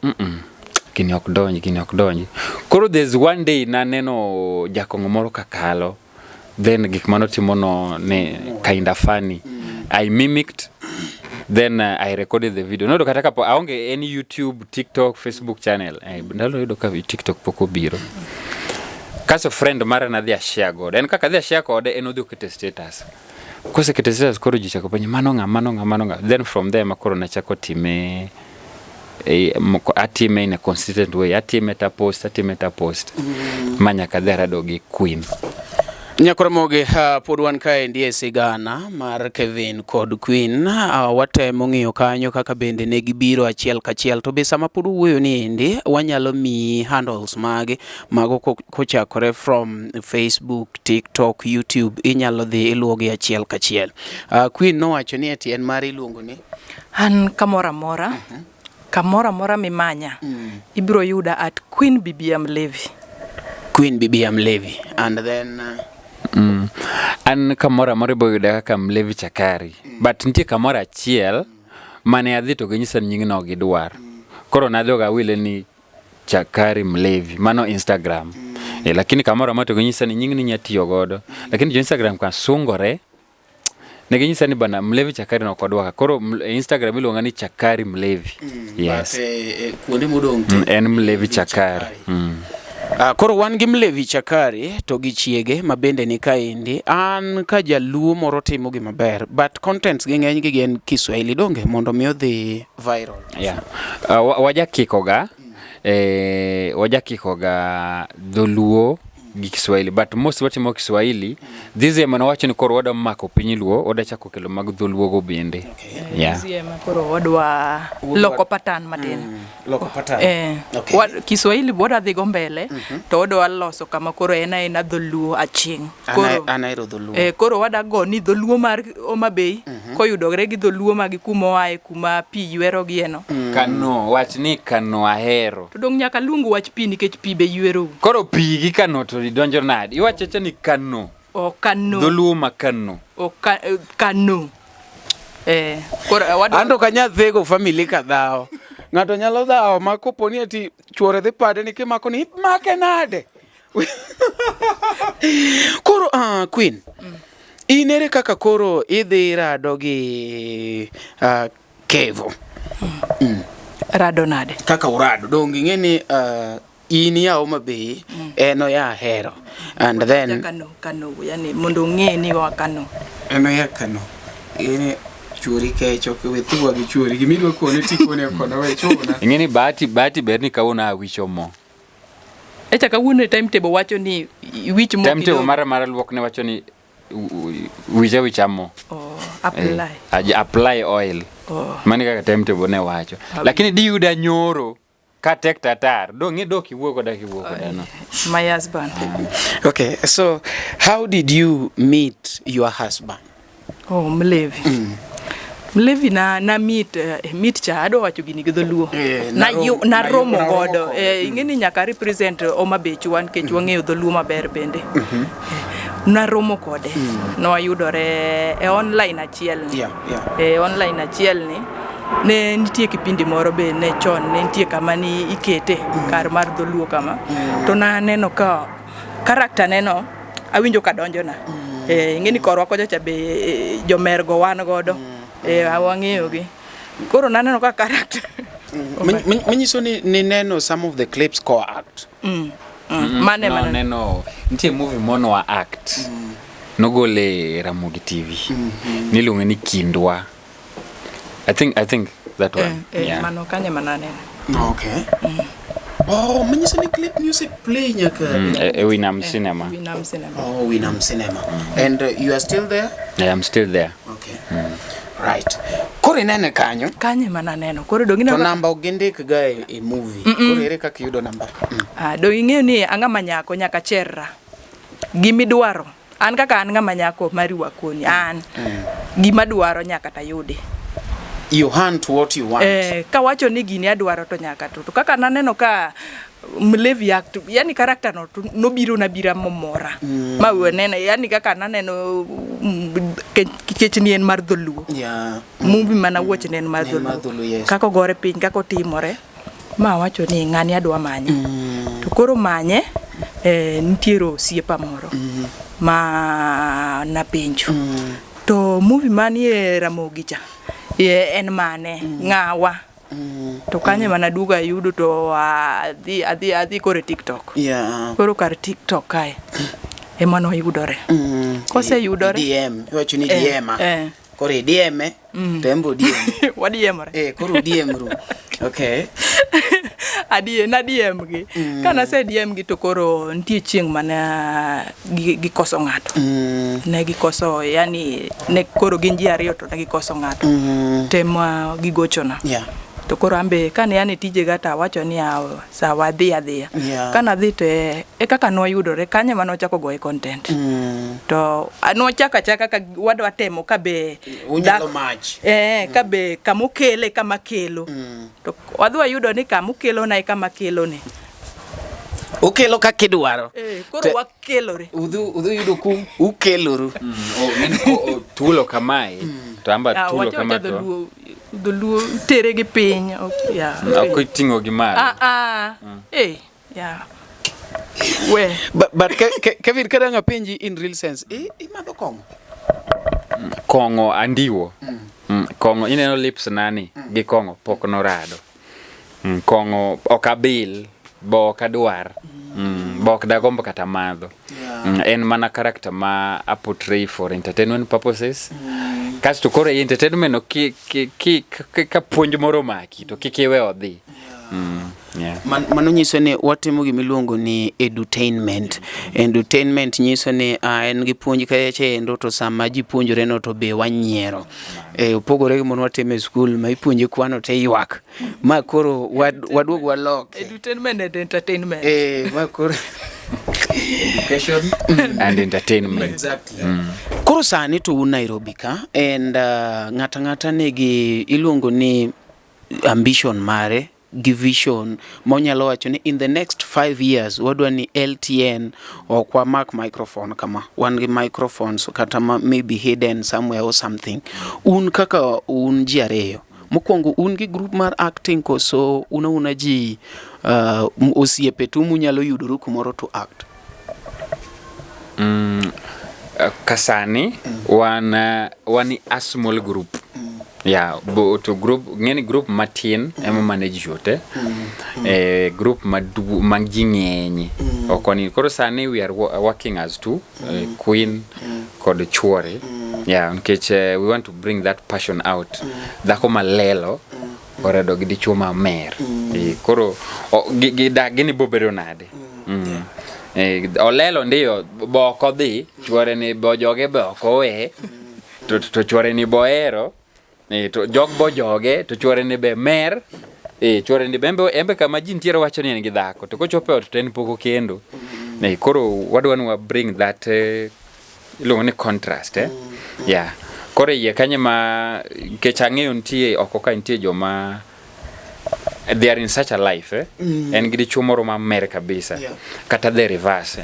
gini ok donji. Koro there's one day na neno jakongo moro kakalo. Then gik mano timono ne kinda funny. I mimicked. Then I recorded the video. No do kata po aonge any YouTube, TikTok, Facebook channel. Ndalo do ka TikTok poko biro. Kaso friend mara na dhia share god. En kaka dhia share god en odhi okete status. Kose kete status koro ji chako penye mano nga. Then from there makoro na chako time atime in a consistent way. Atime ta post. Manya kadhera dogi Queen. Nyakoromoge pod wan kae ndiye sigana mar Kevin kod Queen. Watemo ng'iyo kanyo kaka bende ne gibiro achiel kachiel to be sama pod wuoyo ni endi wanyalo mi handles mage mago kochakore from Facebook, TikTok, YouTube inyalo dhi iluogi achiel kachiel. Queen no wacho ni eti en mari iluongo ni an kamora mora mimanya ibiro yuda at Queen BBM Levy and then an kamora mora boyo da kaka Mlevi Chakari but ntie kamora achiel mane adhi to ginyisa nying no gidwar koro nadhoga wile ni Chakari Mlevi mano Instagram lakini kamora mato ginyisa ni nying ni nyatiyo godo lakini jo Instagram kwa sungore ne ginyisa ni bana Mlevi Chakari no kodwaka koro Instagram iluonga ni Chakari Mlevi yes kuonde modong en Mlevi Chakari koro wan gi Mlevi Chakari to gi chiege mabende ni kaendi an ka jaluo moro timo gi maber but contents gi ng'eny gi gen Kiswahili donge mondo mi odhi viral wajakikoga dholuo gi Kiswahili but most watimo Kiswahili this year mana wacho ni koro wada mako piny luo wada chako kelo mag dholuo go bende this year koro wadwa loko pattern matin Kiswahili wada dhi go mbele to wadwa loso kama koro ena dholuo achieng koro anaero dholuo koro wada go ni dholuo mar Homabay koyudore gi dholuo mag kuma wae kuma pi ywero gieno kano wach ni kano ahero to dong nyaka lungu wach pi nikech pi be ywero koro pi gi kano to donjo nadi iwacho ni kano kano dholuo ma kano kano koro ando kanya dhego family kadhao ngato nyalo dhao makoponi ati chuore dhi pade ni kimako ni make nade koro Queen inere kaka koro idhi rado gi Kevo rado nade kaka urado dongi ngeni ini ya Homabay eno ya hero and then kano yani mondo ng'e ni wa kano eno ya kano ini chuori kecho we thuwa gi chuori gimidwa kone tikone kono we chuna ingeni bahati berni kawuna wicho mo echa kawuono timetable wacho ni wich mo timetable mara luok ne wacho ni wichamo apply oil mani kaka timetable ne wacho lakini diyuda nyoro ka tek tatar donge do kiwuoko no my husband. Okay, so how did you meet your husband? Mlevi na meet cha ado wacho gini gi dholuo na romo godo ingeni nyaka represent Homabay wan kech wang'eyo dholuo maber bende na romo kode no ayudore online achiel ni online achiel ni ne nitie kipindi moro be ne chon ne nitie kama ni ikete kar mar dholuo kama to na neno ka character neno awinjo ka donjona ingeni korwa koja cha be jomergo wan godo awang'eyo gi koro naneno ka character manyiso ni neno some of the clips co-act mane neno nitie movie mono wa act nogole Ramogi TV niluonge ni Kindwa I think that one mano kanye manane okay manyiso ni clip music play nyaka Winam Cinema. Oh, Winam Cinema. And you are still there? I am still there. Okay. Right. Kore nene kanyo? Kanye mananeno. Kore dongina to namba ogendik ga e movie. Kore ere kaka yudo namba? Do ing'eyo ni ang'ama nyako nyaka cherra. Gimidwaro. An kaka an ng'ama nyako mari wakoni. An gima dwaro nyaka tayude. You hunt what you want. Ka wacho ni gini adwaro to nyaka to kaka naneno ka Mlevi act yani character no biro na bira momora ma wenene yani kaka naneno kech ni en mar dholuo movie mana watch ni en mar dholuo kako gore piny kako timore ma wacho ni ng'ani adwa manye to koro manye nitiero siepa moro ma na penjo to movie manie Ramogi cha en mane ng'awa to kanye mana duga yudo to adhi kore TikTok koro kar TikTok kae emano yudore kose yudore DM wacho ni DM kore DM tembo DM wadiemore koro DM ru okay na DM gi kana se DM gi to koro ntie chieng mana gi koso ngato ne gi koso yani ne koro ginji ariyo to ne gi koso ngato tema gi gochona to koro ambe kane yani tije gata wacho ni sawa adhiya kana dhi te kaka no yudore kanye mano chako goe content to no chaka ka wadwa temo kabe unyalo match kabe kamukele kama kelo to wadwa yudo ni kamukelo na kama kelo ni ukelo ka kidwaro koro wakelore udhu yudo ku ukeloru tulo kamae to amba tulo kama to dholuo tere gi piny ok itingo gi malo but Kevin kadanga penji in real sense imadho kongo andiwo kongo ineno lips nani gi kongo pok norado kongo okabil bo kadwar bok dagombo kata madho en mana character ma a portray for entertainment purposes kasto koro entertainment no ka puonj moro maki to kikiwe odhi mano nyiso ni watimo gimiluongo ni edutainment nyiso ni en gi puonj kaeche endo to sama ji puonjore no to be wanyiero opogore gi mon watime school ma ipuonje kwano te ywak ma koro waduog walok edutainment and entertainment ma koro education and entertainment exactly koro sani to un Nairobi ka and ngata negi iluongo ni ambition mare give vision monyalo wacho ni in the next 5 years wadwa ni LTN okwa mark microphone kama one gi microphones kata maybe hidden somewhere or something un kaka un ji areyo mokwongo un gi group mar acting koso una ji osiepe tu munyalo yudoru kumoro to act kasani wani a small group to group ngeni group matin ema manage jote group manjing'eny okoni koro sani we are working as two queen kod chuore Yeah, nikech we want to bring that passion out. Dhako malelo oredo gi dichuo mamer. Koro gini bobedo nade. Olelo ndiyo boko dhi, chuore ni bojoge boko we, to chuore ni boero, to jog bojoge, to chuore ni be mer, chuore ni be embe kama jin tiero wacho ni en gi dhako, to kochope ot to en poko kendo. Koro wadwa bring that ilongo ni contrast, yeah. Koro iye kanye ma kech ang'eyo nitie oko ka nitie joma they are in such a life, en gi dichuo moro mamer kabisa, kata the reverse,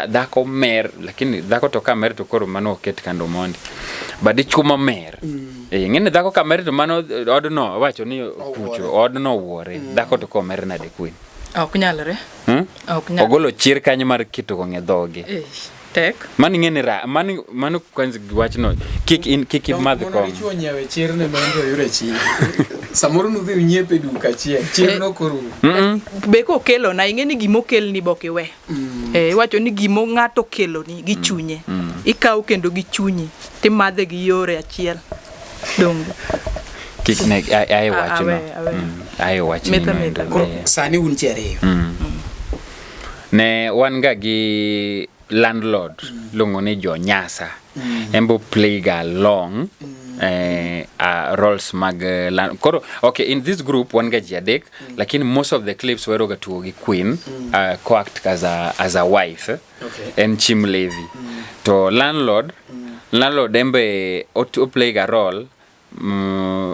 dhako mer, lakini dhako to ka mer to koro mano oket kando mondi, but dichuo mamer, ng'eni dhako ka mer to mano odno wacho ni kucho, odno wuore, dhako to ko mer nade Queen? Ok nyalore. Ok nyalore. Ogolo chir kanyo mar kito ng'e dhoge. Tek. Mani ng'eni mano kwanza wachno kik madh kom. Mono dichuo nyiewe chir ne bende yure chi. Samoro nudhi nyiepe duka chiel, chir no koru. Be ko kelo na ing'eni gimo kel ni boke we. Wacho ni gimo ng'ato kelo ni gi chunye. Ikaw kendo gi chunyi, timadhe gi yore achiel. Dongo. Kik ne ayo wachno. Ayo wachno. Sani un chiariyo. Ne wan ga gi landlord lungo ni jo Nyasa. Embo play ga long roles mag koro okay, in this group wan ga jadek, lakini most of the clips were ga tuo gi Queen co-act as a wife, en Chim Levy. To landlord embe o play ga role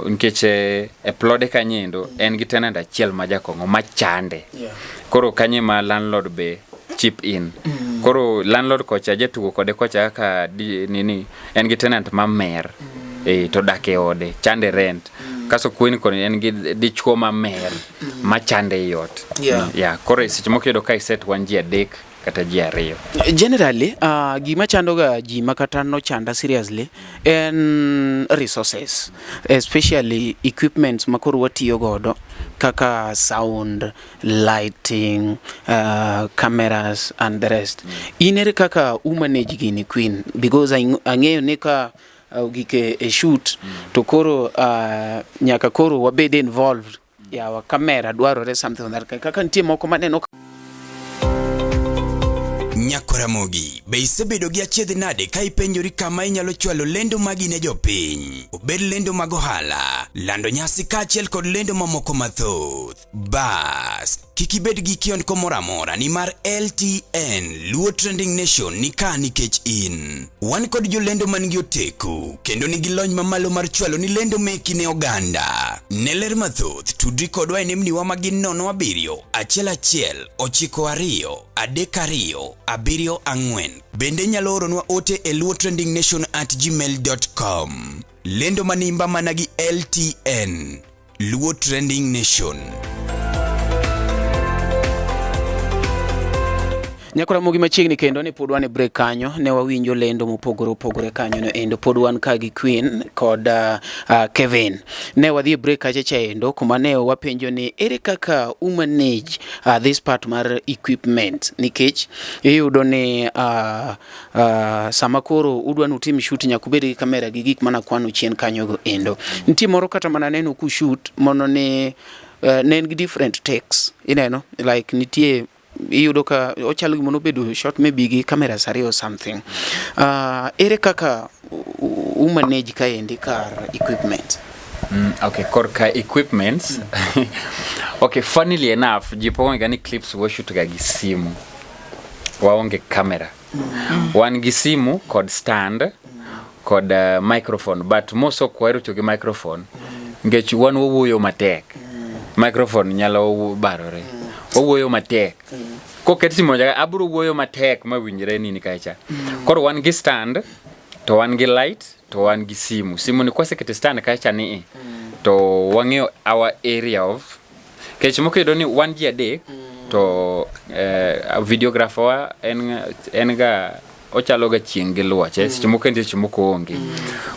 nkeche eplode kanyendo en gi tenant achiel ma jakongo machande. Koro kanye ma landlord be chip in. Koro landlord kocha jatugo kode kocha ka nini en gi tenant mamer, to dake ode chande rent. Kaso Queen kono en gi dichuo mamer machande yot. Koro seche moko yudo ka set wan ji adek kata ji ariyo. Generally gima chandoga ji makata no chanda seriously en resources, especially equipments makoro watiyo godo kaka sound, lighting, cameras and the rest. Inere kaka manage gini Queen, because ang'eyo ni ka gike a shoot to koro nyaka koro wabede involved wa camera dwarore something like that. Kaka nitie moko maneno Nyakoramogi, be isebedo gi achiedh nade ka ipenjori kama inyalo chwalo lendo magi ne jopiny? Obed lendo mag ohala, lando nyasi kaachiel kod lendo mamoko mathoth. Bas, kik ibed gi kionko moro amora nimar LTN Luo Trending Nation ni ka nikech in. Wan kod jolendo man gi oteku kendo nigi lony mamalo mar chwalo ni lendo meki ne oganda. Ne ler mathoth tudri kodwa e nembniwa magin 07 1 9 2 3 2 4. Bende nyalo oronwa ote e luotrendingnation@gmail.com. Lendo manimba mana gi LTN Luo Trending Nation. Nyakoramogi machiegni kendo ni pod wan e break kanyo, ne wawinjo lendo mopogore kanyo no endo, pod wan ka gi Queen kod Kevin. Ne wadhi e break kacha endo kuma ne wapenjo ni ere kaka manage this part mar equipment, nikech iyudo ni sama koro udwa nutim shoot nyakubed gi kamera gi gik mana kwano chien kanyo go endo. Nitie moro kata mana neno ku shoot mono ni nen gi different takes, ineno like nitie iyudo ka ochalo gimono bedo shot maybe gi cameras ariyo something. Ere kaka manage ka endi kar equipment? Okay, korka equipments. Okay, funnily enough, jiponga gani clips wo shoot ga gi simu. Waonge camera. Wan gi simu kod stand kod microphone, but moso kwero to gi microphone. Ngech wan wuoyo matek. Microphone nyalo barore. Wuoyo matek. Koket simu jaga aburo wuoyo matek mawinjre nini kacha. Koro wan gi stand, to wan gi light, to wan gi simu. Simu ni kwasekete stand kacha ni to wang'eyo our area of kech moko yudo ni wan ji adek to videographer en ga ochalo ga chieng' gi luoche, seche moko nitie seche moko onge.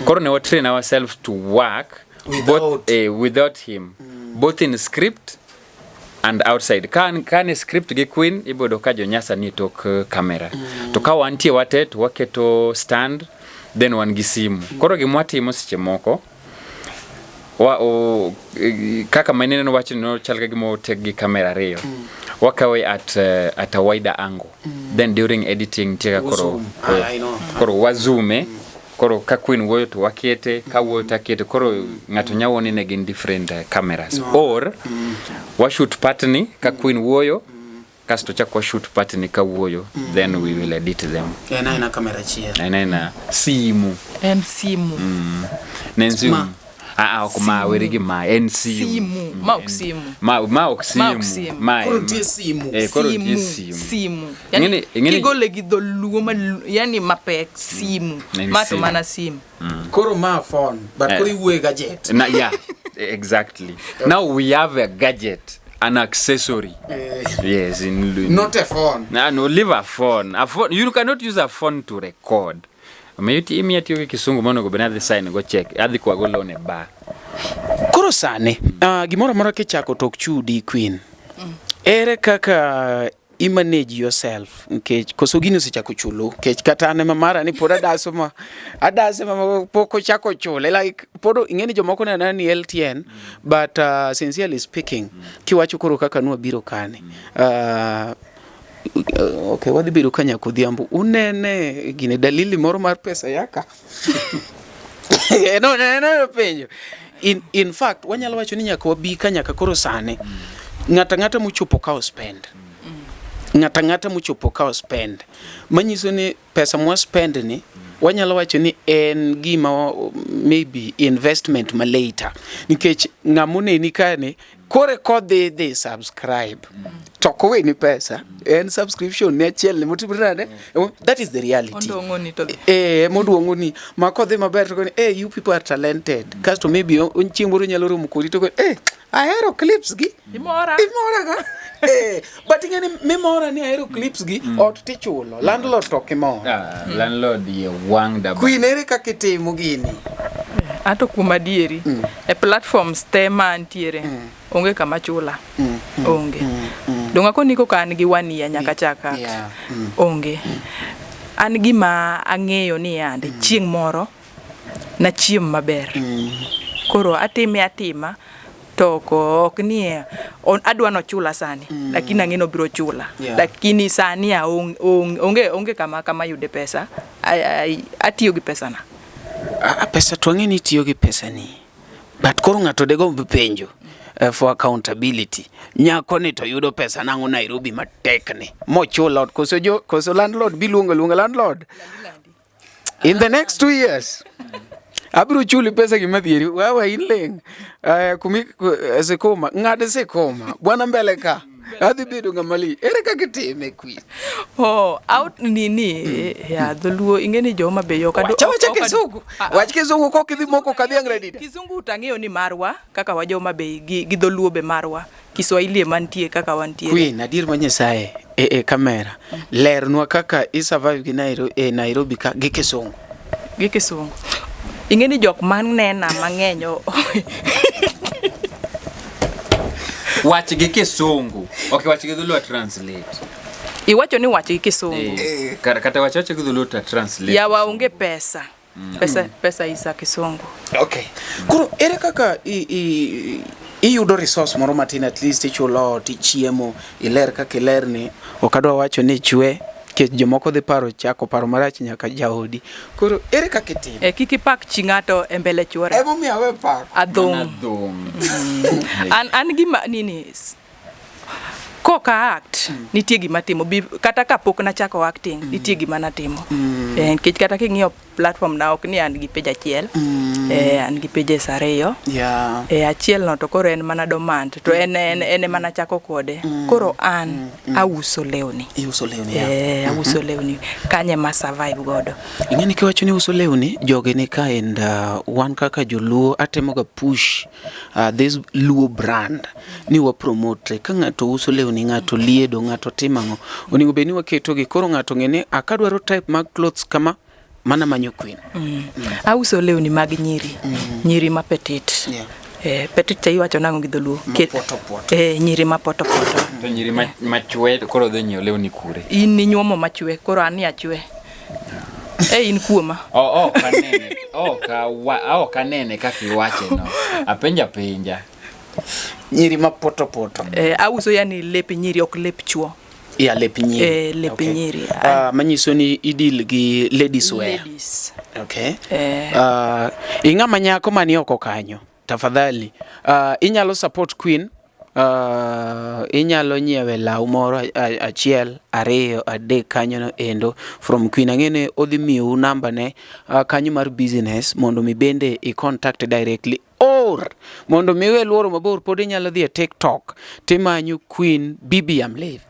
Koro ne we train ourselves to work without him, both in script and outside. Kan script gi Queen ibodo ka jo Nyasa ni tok camera. To ka wantie wate to waketo stand, then wan gi simu. Koro gimwatimo seche moko kaka maneno wacho no chal ka gimo tek gi kamera ariyo. Wakawe at a wider angle. Then during editing tika koro wazume. Koro ka Queen wuoyo to wakete, ka wuoyo takete, koro ng'ato nyawoni ne gin different cameras. Or washoot partni ka Queen wuoyo, kasto chak washoot partni ka wuoyo, then we will edit them. Ena kamera chia. Ena simu. En simu. Nen simu. Okuma werigi ma en simu. Ma ok simu. Koro tie simu. Koro tie simu. Simu. Yani kigole gi dholuo yani mapek simu. Mato mana simu. Koro ma phone, but koro iwe gadget. Yeah, exactly. Now we have a gadget. An accessory. Yes, not a phone. No, leave a phone. A phone. You cannot use a phone to record. Mayuti imi atiyo kisungu mono go benadhi sign go check. Adhi kwa go lone ba. Koro sane, gimora mora kichako tok chudi Queen. Ere kaka manage yourself nkech koso gino sichako chulo kech kata ne mamara ni poda adase ma poko chako chule like podo ingeni jomoko na nani LTN but sincerely speaking kiwacho koro kaka nuwa biro kane okay wadhi biro kanya kodhiambo unene gine dalili moro mar pesa yaka no penjo in fact wanyalo wacho ni nyaka wabi kanya ka koro sane ngata muchopo ka spend ngata muchopo ka spend manyiso ni pesa mwa spend ni wanyalo wacho ni en gima maybe investment ma later nikech ngamune ni kane kore ko they subscribe to kowe ni pesa en subscription ne achiel ne motibrane that is the reality moduongo ni makodhi maber to you people are talented kasto maybe unchiemboro nyalo romo kodi to ahero clips gi imora ga but ingeni memora ni ahero clips gi ot tichulo landlord to kimora landlord ye wang da Queen ere kakitimo gini ato kuma dieri e platforms tema antiere onge kama chula onge donga ko niko kan gi wania nyaka chaka onge an gima ang'eyo ni ande chieng moro na chiem maber koro atima to ok ni adwa no chula sani lakini ang'eno biro chula lakini sani onge kama yude pesa atiyo gi pesa na pesa to ang'eni tiyo gi pesa ni but koro ng'ato dego penjo for accountability nyako ni to yudo pesa nango Nairobi matekne mochula koso landlord biluongo landlord in the next 2 years abiro chuli pesa gimadhieri wawa inleng kumi sekoma ngade sekoma bwana mbele ka adhi bedo ngamali ere kaka time Queen out nini ya dholuo ingeni joma beyo kado chawacha kizungu wach kizungu ko kidhi moko kadhiang redida kizungu tang'eyo ni marwa kaka wajoma be gi dholuo be marwa Kiswahili mantie kaka wantie Queen adier manyesaye kamera lernwa kaka survive gi Nairobi ka gi kizungu ingeni jok man nena mang'enyo wach gi kisungu okay wach gi dholuo translate iwacho ni wach gi kisungu kata wach gi dholuo translate ya waonge pesa pesa isa kisungu okay koro ere kaka iyudo resource moro matin at least ichulo tichiemo iler kaka ilerni okadwa wacho ni chwe ke jomoko dhi chako paro marach nyaka jaodi koro ere kaka itimo kiki pak chingato embele chwore emo mi awe pak adong an gima nini koka act nitie gima timo kata kapok na chako acting nitie gima natimo nikech kata king'iyo platform na ok ni an gi page achiel an gi pages ariyo achiel no to koro en mana domand to en mana chako kode koro an auso lewni auso lewni kanye ma survive godo ingeni kiwacho ni uso lewni joge ni ka and one kaka joluo atemo ga push this luo brand ni wa promote ka ng'ato uso lewni ng'ato liedo ng'ato timango oningo beni waketo gi koro ng'ato ngene akadwaro type mag clothes kama mana manyo Queen auso lewni mag nyiri ma petit petit tayi wacho nango gi dholuo nyiri ma poto to nyiri machwe koro dhi nyiewo lewni kure in ni nyuomo machwe koro an ya chwe In kuoma. Kanene kaka iwache no. Apenja. Nyiri ma poto. Auso yani lep nyiri ok lep chuo. Ya lep nyiri. Lep nyiri. Manyiso ni idil gi ladies wear. Okay. Ing'ama nyako mani oko kanyo. Tafadhali. Inyalo support Queen. Inyalo nyiewe law moro achiel, ariyo, adek kanyo no endo from Queen. Ang'ene odhi miyo namba ne kanyo mar business mondo mi bende i contact directly, or mondo mi we luoro mabor pod inyalo dhi e TikTok timanyo Queen Bibi Amlevi.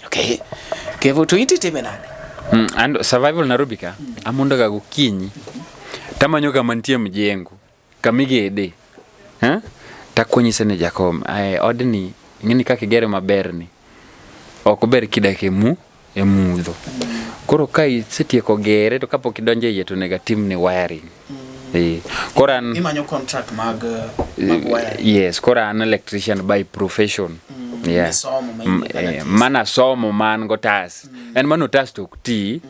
Okay. Kevo to inti time nade? And survival Nairobi ka amondo ga gokinyi tamanyo kama nitie mjengo kamigede takonyise ne Jakom odni ng'eni kaka igere maber ni ok ber kidake e mudho. Koro kai setieko gere to kapok idonje iye to negative ni wiring. Koran imanyo contract mag wiring. Yes, koran electrician by profession. Yeah. Mana somo man go tas. En mano tas to ti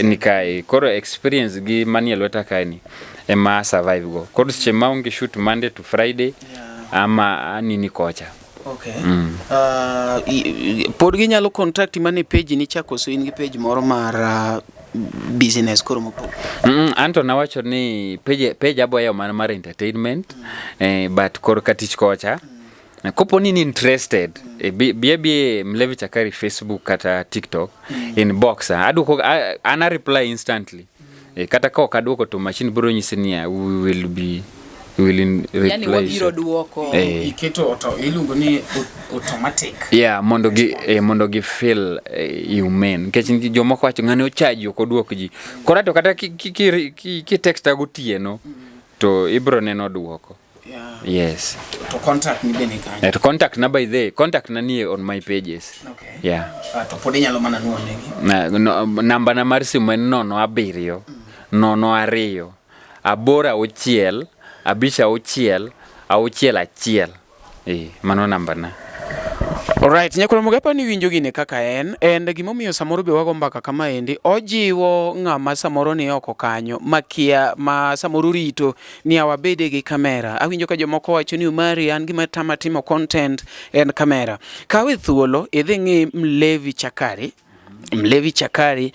nikai koro experience gi mani lweta kaini ema survive go. Koro chema unge shoot Monday to Friday ama nini kocha. Okay. Pod ginyalo contact mane page ni chako so in gi page moro mar business koro mopo. Anto nawacho ni page aboya man mar entertainment but koro katich kocha. Kopo nini interested bie Mlevi Chakari Facebook kata TikTok inbox aduko ana reply instantly kata ka okaduoko to machine bro nyisinia we will reply yani wabiro duoko iketo iluongo ni automatic mondo gi feel human kech jomoko wacho ngane ochaji okoduoko ji kora to kata ki text agotieno to ibro neno duoko. Yes. To contact me bene kanyo. To contact na by the contact na nie on my pages. Okay. Yeah. To pod inyalo mana nuonegi. Namba na mar simu en 07 02 8 6 5 1. Mano namba na. Alright, nyakoro mogapa ni winjo gine kaka en gimomiyo samoro be wago mbaka kama endi ojiwo ng'ama samoro ni oko kanyo makia ma samoro rito ni awabede gi kamera. Awinjo ka jomoko wacho ni Umari an gima timo content en kamera. Kawe thuolo idhi ng'i Mlevi Chakari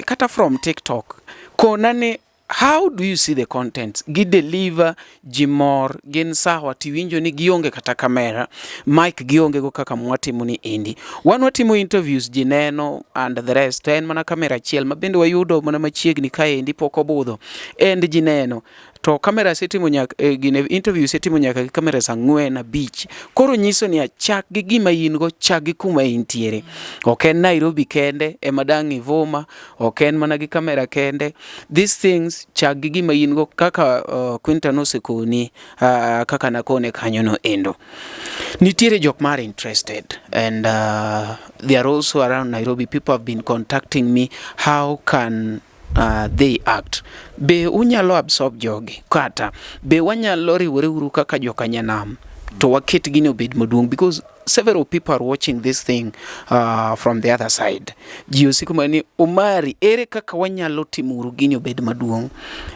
kata from TikTok konane. How do you see the content? Gi deliver jimor gen sawa tiwinjo ni gionge kata kamera mic gionge go kaka mwatimo ni indi watimo interviews jineno and the rest en mana kamera chiel mabende wayudo mana machiegni kae indi poko budho and jineno to kamera setimo nyaka gine interview setimo nyaka gi kamera sang'we na beach koro nyiso ni achak gi gima in go chak gi kuma intiere ok en Nairobi kende emadang Ivoma ok en mana gi kamera kende these things chak gi gima in go kaka Quinton osekoni kaka nakone kanyo no endo nitiere jok mar interested and they are also around Nairobi. People have been contacting me how can they act. Be unyalo absorb jogi kata be wanyalo riwore uru kaka joka nyanam to waket gini obed maduong because several people are watching this thing from the other side. Jiosikuma Umari ere kaka wanyalo timuru gini obed maduong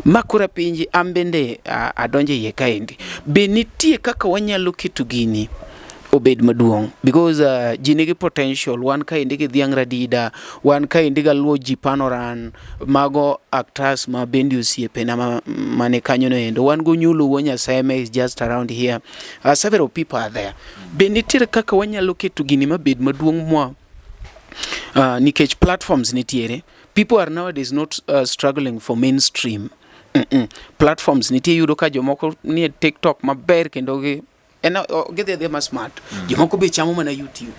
makura pinji ambende adonje ye kaendi be nitie kaka wanyalo keto gini obed maduong because jinigi potential one ka indigi dhiang radida one ka indiga luo jipanoran mago actors ma bendi osiepe na mane kanyo no endo one go nyulo wonya seme is just around here several people are there benitire kaka wanyalo keto gini mabed maduong mwa nikech platforms nitiere people are nowadays not struggling for mainstream platforms nitie yudo ka jomoko ni TikTok maber kendo gi and get there mas smart jomoko be chamo mana YouTube.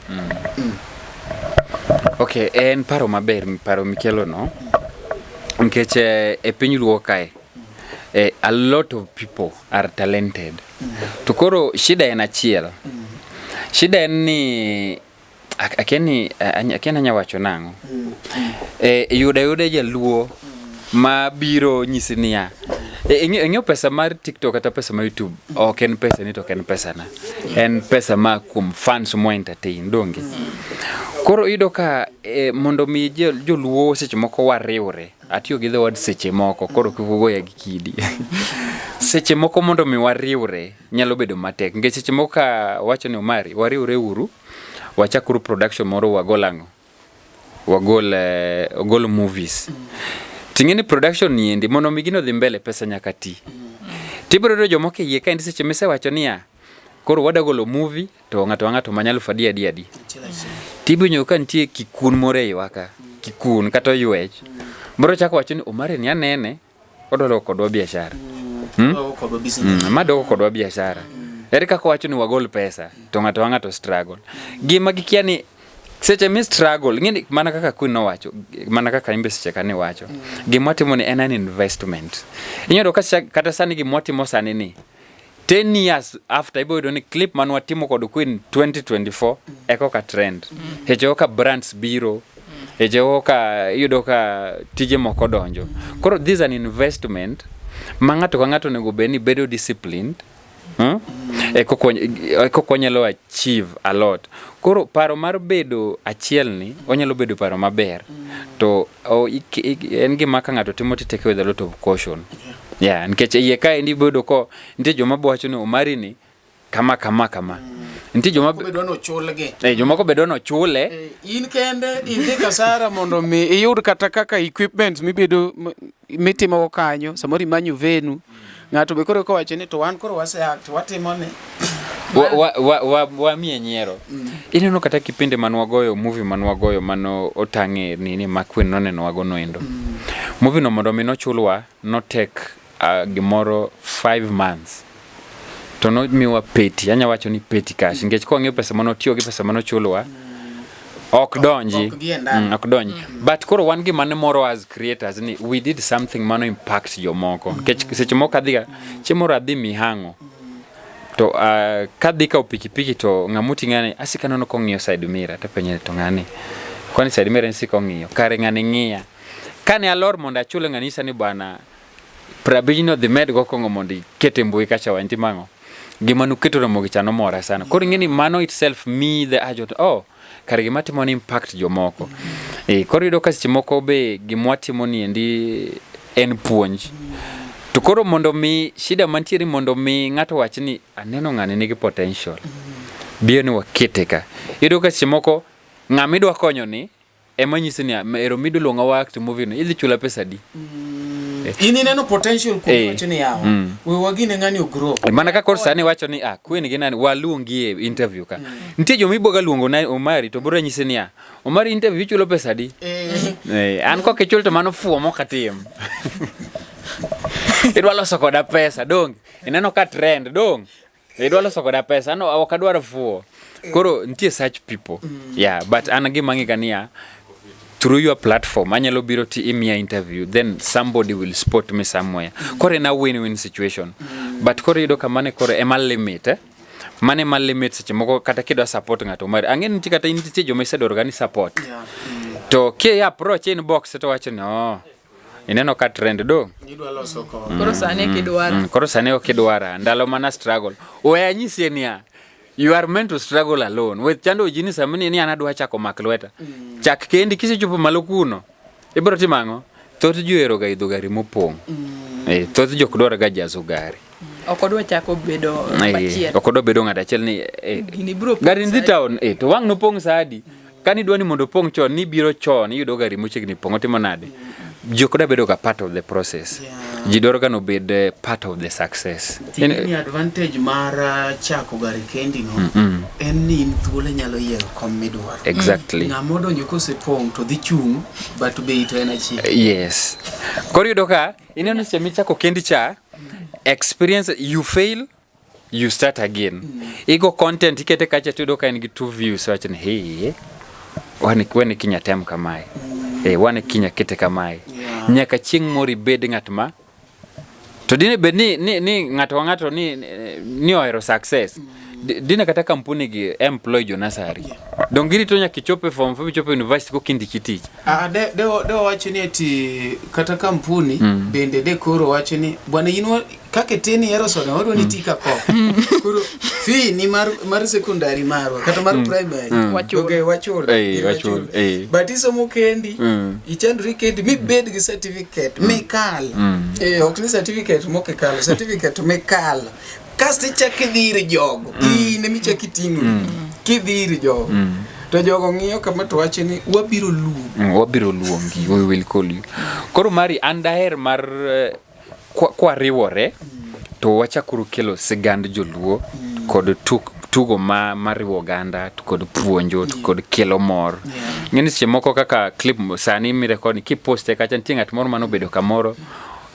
Okay, en paro maber paro mikelo no nkech e piny luo kae a lot of people are talented to koro shida en achiel shida en ni akeni nyawacho nango yude jaluo ma biro nyisinia eng'eyo pesa mar TikTok kata pesa mar YouTube ok en pesa ni to en pesa na en pesa ma kum fans mo entertain donge koro ido ka mondo mi joluo seche moko wariwre atiyo gi dhood seche moko koro kugoya gi kidi seche moko mondo mi wariwre nyalo bedo matek nikech seche moko ka wacho ni Omari wariwre uru wachakuru production moro wagolango wagol movies tingeni production ni endi mondo mi gino dhi mbele pesa nyaka ti tibiro do jomoko yie ka endi seche mise wacho niya koro wadagolo movie to ng'ato manyalo fadi adi tibinyo ka nitie kikun more waka kikun kata yuech bro chako wacho ni Omari ni anene odolo kodwa biashara madogo kodwa biashara ere kako wacho ni wagol pesa to ng'ato struggle gima gikia ni seche mi struggle ngini mana kaka Queen no wacho mana kaka imbe seche kane wacho gima timo ni en an investment inyodo kata sani gima timo sani ni 10 years after ibo do ni clip manwa timo kod Queen 2024 eko ka trend hejo ka brands biro hejo ka yudo ka tije moko donjo koro this is an investment mangato ka ngato nego beni bedo disciplined eko konyalo achieve a lot koro paro mar bedo achiel ni onyalo bedo paro maber to en gima ka ngato timo take with a lot of caution yeah nikech iye ka endi bedo ko ntie joma bwacho ni Omari ni kama ntie joma bedo no chulge joma ko bedo no chule in kende inde kasara mondo mi iyud kata kaka equipment mibedo mitimo kanyo samori manyu venu ngato be koro ko wacho ni to wan koro wase act watimo ne wa mie nyero ineno kata kipindi manwagoyo movie manwagoyo mano otange nini Queen noneno wagono endo movie no mondo mi no chulwa no take gimoro 5 months to no miwa peti anya wacho ni peti cash ngech ko ng'e pesa mano tiyo gi pesa mano chulwa ok donji but koro wan gi mane moro as creators ni we did something mano impact jomoko ngech seche moko adhiga chemoro adhi mihango to kadhika upikipiki to ngamuti ngane asika nono ko ng'iyo side mirror to penye to ngani kwani side mirror nsiko ng'iyo kare ngani ng'iya kane alor monda chule nganisa ni bana prabijino the med go kongo mondi kete mbui kacha wanti mango gima nuketo no mogichano mora sana koro ngeni mano itself me the agent kare gima timo ni impact jomoko koro ido kasi moko be gima timo ni endi en puonj to koro mondo mi shida mantieri mondo mi ngato wachi ni aneno ngane nigi potential biyo ni wakete ka ido kasi moko ngamidwa konyo ni emanyisi ni ero midulo ngawa act movie no idhi chula pesa di ini neno potential kwa wacho ni yao we wagine ngani grow mana ka kor sani wacho ni Queen ginani waluongi interview ka ntie jo miboga luongo na Omari to bro nyisi ni Omari interview chulo pesa di an ko ke chulto mano fuo mo katim idwa loso koda pesa dong ineno ka trend dong idwa loso koda pesa no awakadwaro fuo koro ntie such people yeah but an gi mangi kania through your platform anyalo biro ti imia interview then somebody will spot me somewhere kore na win-win situation but kore ido kamane kore ema limit mane mal limit seche moko kata kidwa support ngato Omari angen nti kata inti jo mesedo organi support to ke approach in box to wacho no ineno ka trend do idwa loso ko koro sane kidwara koro sane kidwara ndalo mana struggle we anyisi enia you are meant to struggle alone with chando jini samini ni anadwa chako maklweta chak kendi kisichupo malokuno ibro timango thoth juero ga idho gari mopong thoth jok dwara ga jazo gari okodwa chako bedo achiel okodwa bedo ng'at achiel ni gari ndi town to wang no pong sadi kani dwani mondo pong chon ni biro chon yudo gari mochegni pongo timo nade jok da bedo ga part of the process jidoro ga no bed part of the success ni advantage mara chako gari kendi no en ni thuole nyalo yiero kom midwaro exactly ngamodo nyuko se pong to dhi chung but be ito en achiel yes kori yudo ka ineno se michako kendi cha experience you fail you start again ego content ikete kacha tudo ka en gi 2 views wacha ni hey wani kinya tem kamae wani kinya kete kamae nyaka chieng mori bed ngatma to dine bed ni ngato ni ohero success dina kata kampuni gi employ jonasari dong girito nyaka kichope form 4 kichope university ko kindi kitich de wacho ni ati kata kampuni bende de koro wacho ni bwana yinwa kake teni yero soda wadwa ni tika ko koro fee ni mar secondary marwa kata mar primary wachul but isomo kendi ichandri kendi mi bed gi certificate me kal ok ni certificate moke kal certificate me kal kasti chakidhiri jogo ine mi chakitingu kidhiri jogo to jogo ng'iyo kama to wacho ni wabiro luongi we will call you koro mari andaher mar kwa riwore to wachakuru kelo sigand joluo kod tugo mariwo ganda kod puonjo kod kelo mor ngeni seche moko kaka clip sani mi record kiposte kacha ntie ng'at moro mano bedo kamoro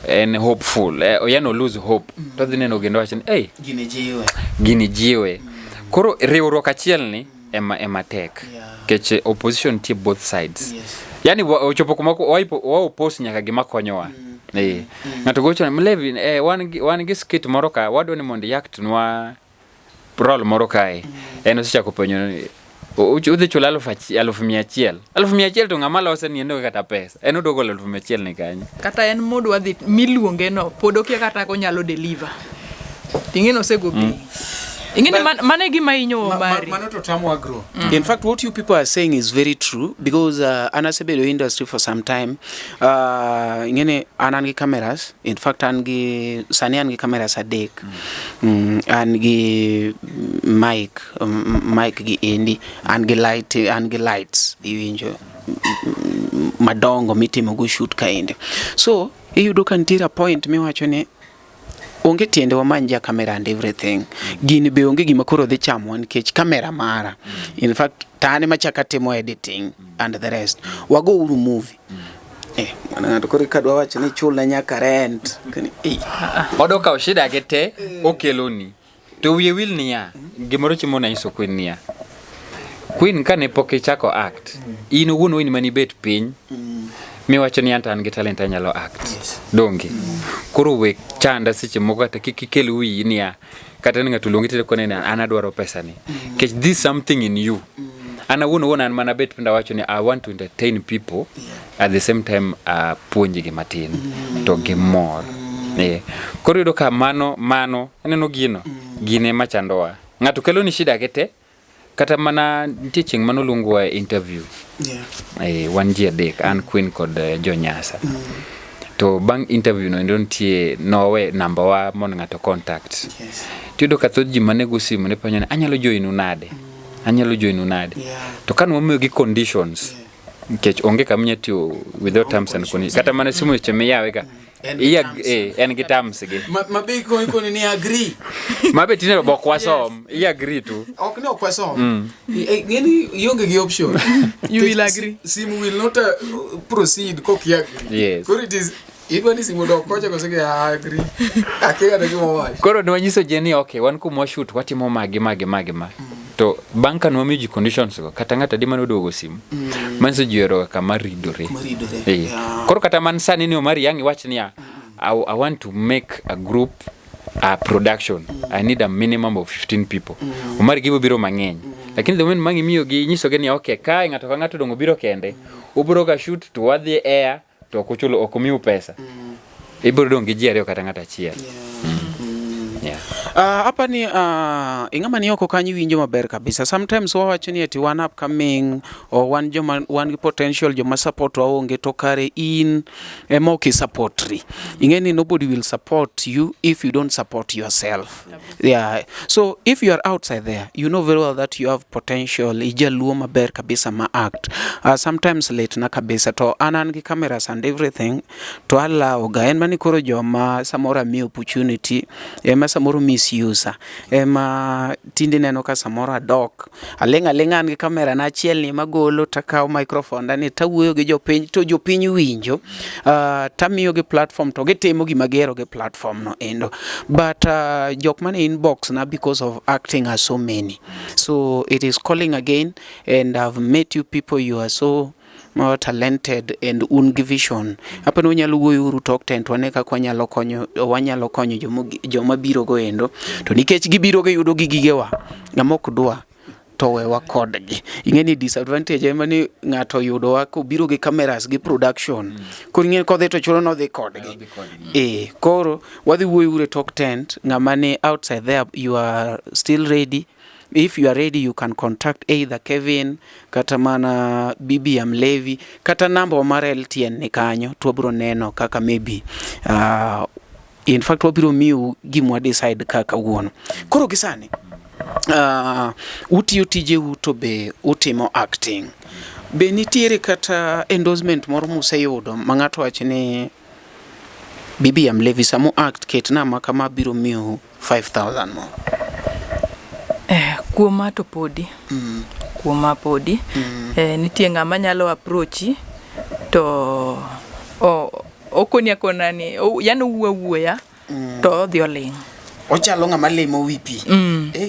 en hopeful oyano lose hope to dhineno gendo wachani gini jiwe koro riwruok achiel ni ema tek keche opposition tie both sides yani ochopo kumako wa oppose nyaka gima konyowa ngato gocho na Mlevi wan gi skit moro ka wadwa ni mondo yak tunwa role moro kae eno sicha kopenyo udhi chula 1,100 to ng'ama lose ni endo kata pesa eno dogo 1,100 ni kanye kata en modwa dhi miluonge no pod okia kata ko nyalo deliver tingeno sego bi ingine mane gima inyo mari mano to tamo agro in fact what you people are saying is very true because anasebedo industry for some time ingine anangi cameras in fact angi cameras adek angi mic gi endi angi lights iwinjo madongo mitimo go shoot kaende so iyudo kan tira point miwacho ni onge tiende wa manja camera and everything gini be onge gima koro dhi chamo nikech camera mara in fact tane machaka timo editing and the rest wago uru movie mana kore kadwa wacho ni chula nyaka rent kani odoka shida gete okeloni to we will niya gimoro chimo na iso Queen niya Queen kane poke chako act ino wuno wini mani bet piny mi wacho ni anta an gi talent anyalo act donge koro we chanda seche moko kata kikelu wi niya kata ng'ato luongi tele kone ana dwaro pesa ni catch this something in you ana wona an mana bet pinda wacho ni I want to entertain people at the same time puonji gi matin to gi more koro yudo ka mano aneno gine machandowa ng'ato kelo ni shida kete kata mana teaching mano luongwa interview one year dek an Queen kod Jonyasa to bang interview no ndontie nowe number wa mon ngato contact tido katho ji manego simu ne panyane anyalo joinu nade to kan wamiyo gi conditions kech onge kamnya tio without terms and conditions kata mana simu cheme yawe ka en gi terms gi mabe ko ni agree mabe tinero bokwasom agree tu ok no kwasom ngeni yonge gi option you will agree simu will not proceed ko ki agree yes so it is even simu do ko ko sege agree akega de mo wa koro no nyiso jeni okay wan ku mo shoot watimo magi to banka no miji conditions go kata ngata di mano dogo simu manso jiero kama ridore koro kata man sani ni omari yangi wach ni I want to make a group production I need a minimum of 15 people omari gibo biro mang'eny lakini the moment mangi miyo gi nyiso geni okay kai ngato dongo biro kende ubro ga shoot to wadhi air to kuchulo okomiu pesa ibro dongi jiero kata ngata chiel hapa ni ingama ni oko kanyi winjo maber kabisa sometimes wawacho ni ati one upcoming or one potential joma support waonge to kare in emoki supportri ingeni nobody will support you if you don't support yourself so if you are outside there you know very well that you have potential ijaluo maber kabisa ma act sometimes late na kabisa to anan gi cameras and everything to alla oga en mani koro joma samora mi opportunity samoro misuse tinde neno ka samora dok alenga an gi kamera na achiel ni magolo takao microphone dani tawuoyo gi jopiny to jopiny winjo tamiyo gi platform to gitimo gima gero gi platform no endo but jok man inbox na because of acting are so many so it is calling again and I've met you people you are so ma talented and un gi vision. Apani wanyalo wuoyo uru talk tent wane kaka wanyalo konyo joma biro go endo. To nikech gibiro go yudo gigewa ng'ama ok dwa to wewa kodgi. Ing'eni disadvantage ema ni ng'ato yudo wa ko biro gi cameras gi production. Koro ing'eni kodhi to chulo no dhi kodgi. Koro wadhi wuoyo ure talk tent ng'ama ni outside there you are still ready. If you are ready, you can contact either Kevin, kata mana BBM Levy, kata namba mar LTN ni kanyo, tuwabiro neno kaka maybe. In fact, wabiro miu gimwa decide kaka uono. Koro gisani, utiyo tije uto be utimo acting. Be nitiere kata endorsement moro museyudo, mangato wachini BBM Levy samu act ketna makama biro miu 5,000 mo. Kuoma to podi. Kuoma podi. Nitie ng'ama nyalo approachi to okonia konani yani wuoya to odhi oling. Ochalo ng'ama lemo wipi.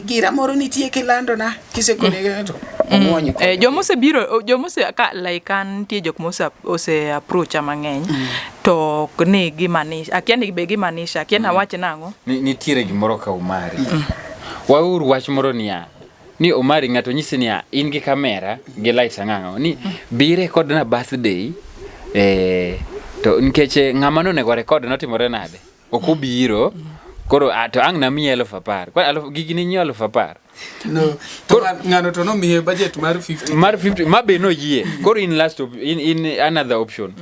Gira moro nitie kilando na kisekone to omuonyo. Jomose ka like an tie jok mose approach mang'eny to ne gimanisha akiani be gimanisha akiana wache nango nitiere gimoro ka umari. Wauru wach moro niya ni Omari ng'ato nyisi niya in gi kamera gi lights ang'ang'o ni bi record na birthday to nikech ng'ama no nego record notimore nade okubiro koro to ang' na miye 10,000 kwa gigi ni 10,000 no to ng'ano to no miye budget mar 50 mabe no yie koro in in another option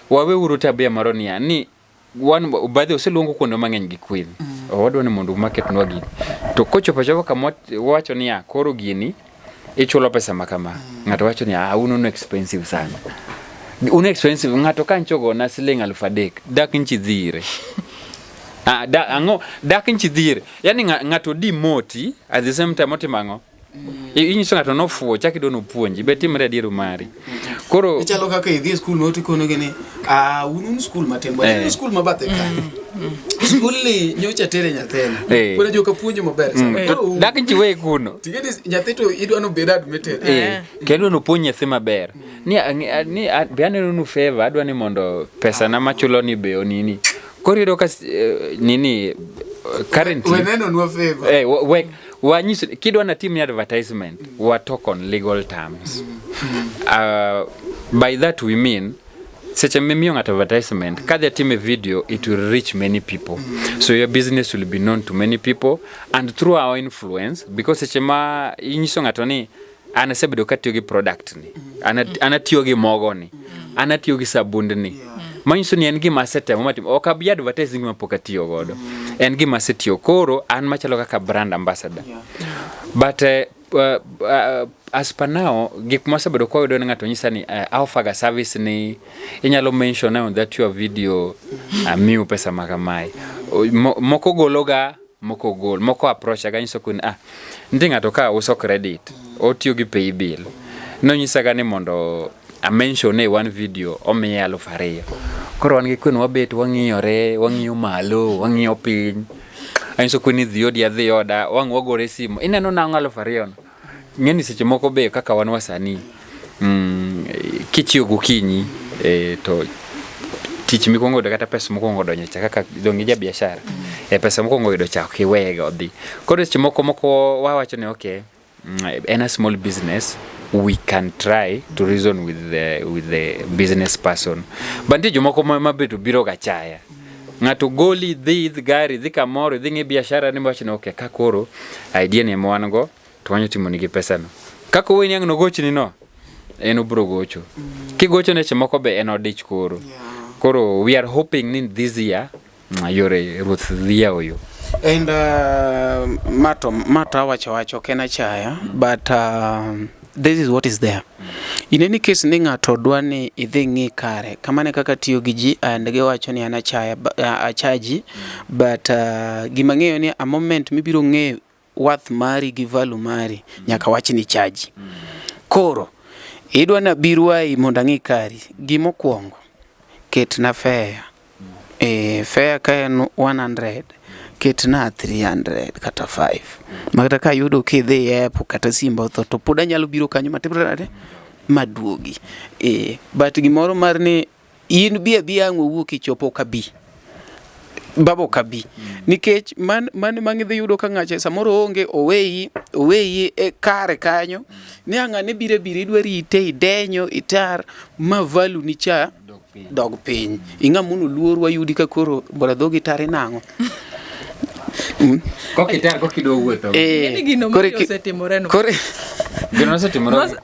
wawe uru tabia maro niya ni one baadhi oseluongo kuondo mang'eny gi Queen wadwa ni mondo market nwa gini to kochopo kama wacho ni koro gini ichulo pesa makama ng'ato wacho ni uno expensive sana uno expensive ng'ato kanchogo na siling 3,000 dak inchi dhire dak inchi dhire yani ng'ato di moti at the same time otimango inyiso ng'ato no fuo chaki dono puonji betimre adiero mari koro ichalo kaka idhi school no tikono gene unun school matembo school mabathe kanyo school ni nyocha tere nyathena koro joka puonjo maber sana dak inchi we kuno tigeni nyatheto idwano bed admitted kendo no puonj nyathi maber ni bianeno nu favor adwa ni mondo pesa na machulo ni be onini koro ido ka nini currently weneno no favor wanyisi kidwa na team advertisement we talk on legal terms by that we mean such a memiong advertisement kada team a video it will reach many people so your business will be known to many people and through our influence because such ma inyiso ngato ni anasebedo katiyo gi product ni anatiyo gi mogo ni anatiyo gi sabund ni manyiso ni en gima setemo matim okabi advertising mapokatiyo godo en gima setiyo koro an machalo kaka brand ambassador but as per now gik masabedo kwa yudo ng'ato nyisa ni offer service ni inyalo mention on that your video miu pesa makamai moko gologa moko approach aga nyiso kun ndi ng'ato ka uso credit otiyo gi pay bill no nyisa ga ni mondo a mention one video omiye 2,000 koro wan gi kun wabet wang'iyo malo wang'iyo piny anyiso kun idhi oda wagore simu ineno nang'o 2,000 ng'eni seche moko be kaka wan wasani kichiyo gokinyi to tich mikwongo yudo kata pesa mokwongo donyo cha kaka dongi ja biashara pesa mokwongo yudo cha kiwega odhi koro seche moko wawacho ni okay in a small business we can try to reason with the business person but ndio jomoko mabedo biro gachaya ng'ato goli dhi gari dhi kamoro dhi biashara ni mwacho ni okay kakoro idea ni mwango twanyo timo nigi pesa no kako weni ang no gochni no en obro gocho kigocho ne chemoko be en odich koro we are hoping in this year yore ruth dhia oyo and mato wacho kena chaya but this is what is there in any case ni ng'ato dwani idhi ng'i kare kamane kaka tiyo gi ji and ge wacho ni ana chaya achaji but gimang'eyo ni a moment mibiro ng'e worth mari gi value mari nyaka wachi ni charge koro idwa na birwai mondo ng'i kari gimokwongo ket na fare fare ka en 100 ket na 300 kata 5 makata ka yudo kidhi epo kata simba to pod anyalo biro kanyo matebra maduogi. But gimoro mar ni in bi ang' owuok ichopo kabi. Babo kabi. Nikech man mang'idhi yudo ka ng'ache samoro onge oweyi e kare kanyo. Ni ang'ane bire idwa rite idenyo itar ma valu ni cha dog piny. Ing'amuno luor wayudi ka koro bora dhogi tare nang'o. Kokitar kokidwa wuotho. Gino ma osetimore no. Gino osetimore.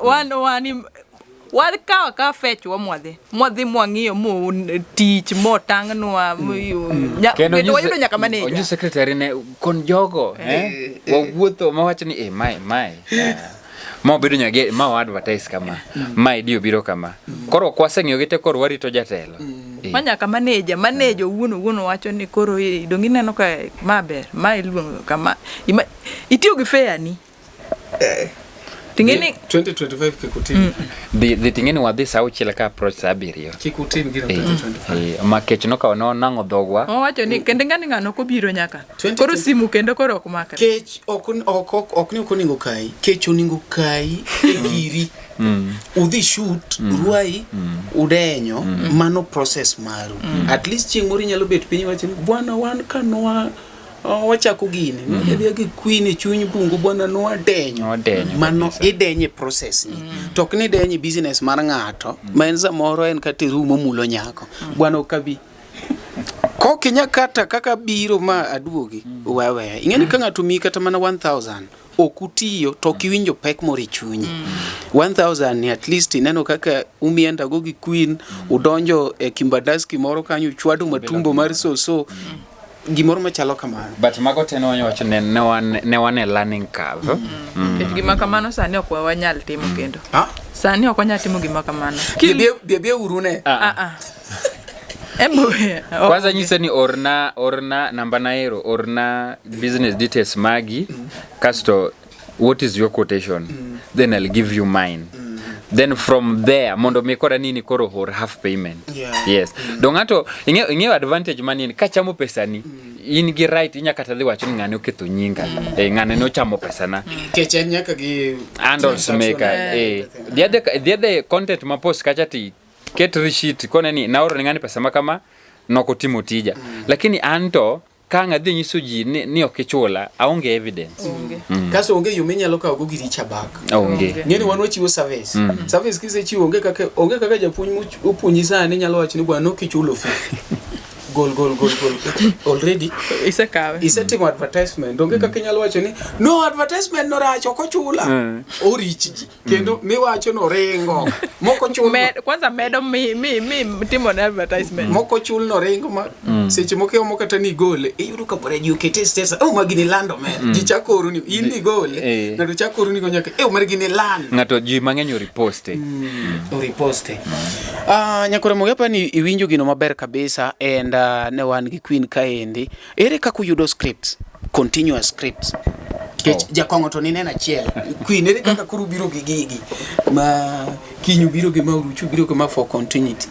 Wan ka fetch wa mwadhi mwang'iyo mo tich mo tang'nwa kendo wayudo nyaka maneja onyi secretary ne kon jogo wawuotho mawacho ni mai ma bedo nyage ma advertise kama ma idio biro kama koro kwaseng'iyo gite koro warito jatelo manyaka maneja owuon wacho ni koro dongi neno ka maber ma iluongo kama itiyo gi fair ni tingeni 2025 kikutin the tingeni wadhi saa uchiel ka approach saa 7 kikutin gino 2025 makech no ka no nango dhogwa wacho ni kende ngano ko biro nyaka koro simu kendo koro ok makre kech ok ni okoningo kai kech oningo kai e giri udhi shoot ruai udenyo mano process maru at least chieng' moro nyalo bet piny wacho ni bwana wan kanwa wachako gini nodhi gi queen e chuny bungu bwana no adenyo mano idenye process ni to ok ni denye business mar ng'ato ma en samoro en kata rumo mulo nyako bwana okabi ko kinya kata kaka biro ma aduogi wewe ing'eni ka ng'ato mi kata mana 1000 okutiyo to kiwinjo pek mori chunyi 1000 ni at least ineno kaka umienda go gi queen udonjo e Kimbadaski moro kanyo chwado matumbo mar soso gimoro machalo kamano but mago teno wacho ne wan e learning curve gima kamano sani ok wanyal timo kendo sani ok wanyal timo gima kamano bie urune kwanza nyise ni orna namba naero orna business details magi kasto what is your quotation then I'll give you mine then from there mondo mikora nini koro or half payment yes dongato ingeo advantage mani ka chamo pesa ni in gi right inya kata dhi wacho ngane oketho nyinga ngane no chamo pesa na kechen nyaka gi handles maker the other content ma post kacha ti get receipt kone ni naoro ngane pesa makama nokotimo tija lakini anto kanga dhi nyiso ji ni okichula aonge evidence kaso onge yo menyalo ka go giri chabak onge ngeni wan wachiwo service service kisechiwo onge kaka japuonj opuonji sani nyalo wacho ni bwana okichulo fee gol already isetimo advertisement onge kaka nyalo wacho ni no advertisement no racho kochula orich kendo mi wacho no rengo moko chul kwanza medo mi timo na advertisement moko chul no rengo ma seche moko kata ni gole iyudo ka bore ju kete status magini lando men ji chakoro ni in ni gole na do chakoro ni gonyaka magini land ngato ji mang'eny reposte nyakore mogepa ni iwinjo gino maber kabisa and ne wan gi queen kaendi ere kaka yudo scripts continuous scripts jakong'o to ni nena chiel queen ere kaka kuru biro gi gigi ma kinyu biro gi ma uruchu biro gi ma for continuity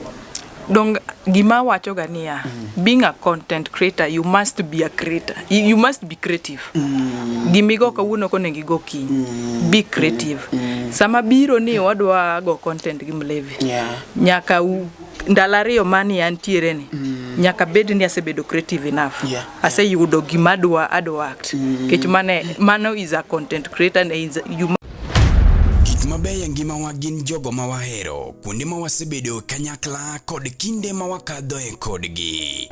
dong gima wacho ga niya being a content creator you must be a creator you must be creative gimigo kawuono konengi go kiny be creative sama biro ni wadwa go content gi Mlevi nyaka ndalariyo mani antiere ni nyaka bed ni asebedo creative enough aseyudo gima adwa act kech mano is a content creator and is gik mabeyo ngima wa gin jogo ma wahero kuonde ma wasebedo kanyakla kod kinde ma wakadhoe kodgi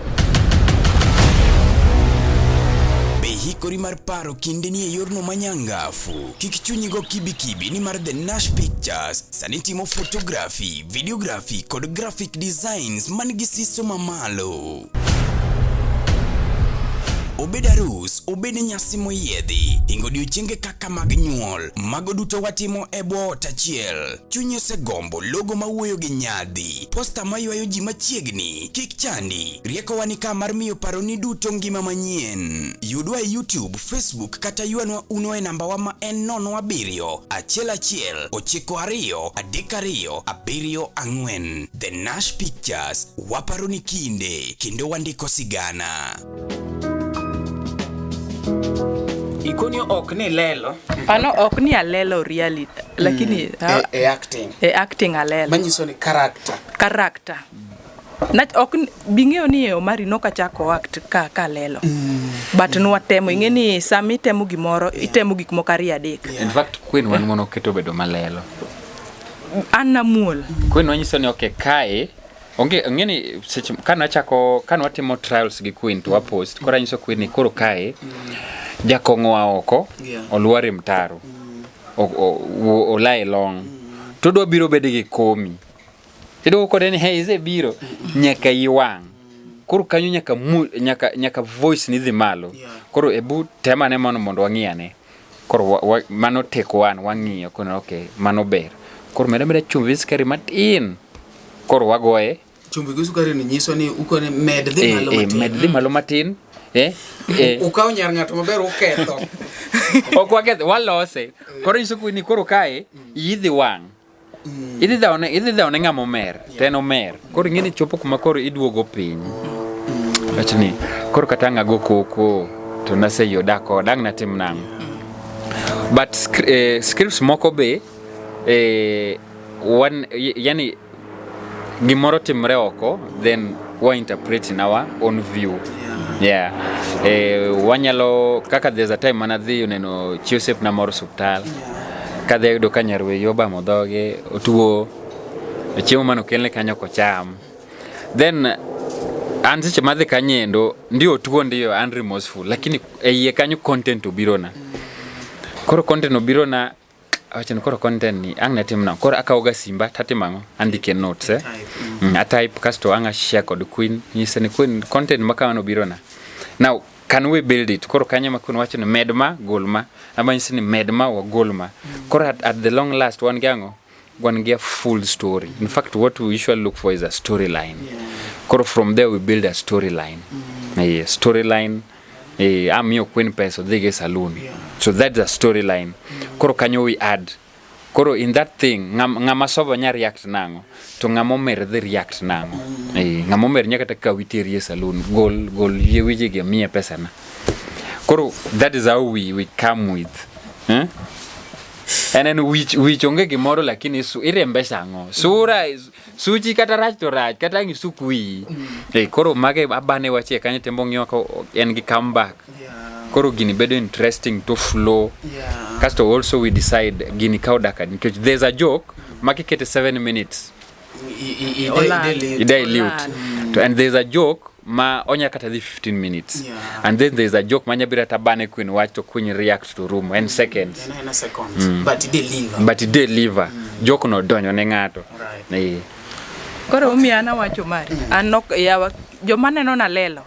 hikori mar paro kinde ni e yorno manyangafu kik chunyigo kibikibi ni mar The Nash Pictures sani timo photography, videography kod graphic designs man gi siso mamalo obed arus, obed nyasi moyiedhi, ingo odiochienge kaka mag nyuol, mago duto watimo e bwo ot achiel. Chunyi osegombo logo mawuoyo gi nyadhi, posta maywayo ji machiegni, kik chandi, rieko wani ka mar miyo paroni duto ngima manyien. Yudwa e YouTube, Facebook kata yuanwa uno e namba wa ma en 07 11 92 32 74. The Nash Pictures, waparoni kinde, kendo wandiko sigana. Ikonyo ok ni lelo. Ano ok ni alelo reality lakini acting alelo. Manyiso ni character. Nach ok bingeo ni Omari no kachako act ka lelo. But no temo ingeni sami temo gimoro itemo gik moko ari adek. In fact Queen wan mono keto bedo malelo. Anna muol. Queen wanyiso ni okay kae onge ngeni kana watimo trials gi Queen to post kora nyiso Queen ni koro kae jakong'oa oko olware mtaro olai long to do biro bede gi komi tido ko den heize biro nyaka yiwang koro kanyo nyaka voice ni dhi malo koro ebu tema ne mondo wang'iane koro mano take one wang'iyo kono okay mano ber koro mede chumbi skari matin koro wagoye chumbi gi sukari ni nyiso ni ukone med dhi malo matin med dhi malo matin ukaw nyar ng'ato maber uketho ok waketho walose koro nyiso ni koro kae idhi wang idhi dhaone ng'amo mer ten omer koro ing'eni chopo kuma koro iduogo piny wachni koro kata ng'ago koko to naseyo dako dang natim nang'o but scripts moko be yani gimoro timre oko then we interpret in our own view wanyalo kaka there's a time manadhi uneno Chiosep na moro suptal kadhe yudo ka nyarwe yoba modhoge otuo chiemo mano kelne kanyo kocham then an seche madhi kanyendo ndio otuo ndio unremorseful lakini iye kanyo content obirona koro content obirona awachani koro content ni ang natimna koro akaoga simba tatimango andike notes a type kasto anga share kod Queen nyise ni Queen content makano birona now can we build it koro kanya makun wacho ni medma golma ama nyise ni medma wa golma koro at the long last one get full story. In fact what we usually look for is a storyline koro from there we build a storyline storyline I'm your Queen peso dhige saloon so that's a storyline koro kanyo we add koro in that thing ngama sobo nya react nango to ngamo mer the react nango ngamo mer nya kata ka witeri saloon gol ye wije ge mia pesa na koro that is how we come with and then we chonge gimoro lakini irembesa ngo sura suji kata rach to rach kata ngi sukui koro mage abane wache kanye tembo ngyo ko en gi comeback koro gini bedo interesting to flow kasto also we decide gini kaudaka because there's a joke makikete 7 minutes dilute and there's a joke ma onya kata 15 minutes and then there's a joke manya bira tabane Queen watch to Queen react to room in seconds but deliver joke no donyo ne ngato koro umiana wacho mari anok yawa joma neno na lelo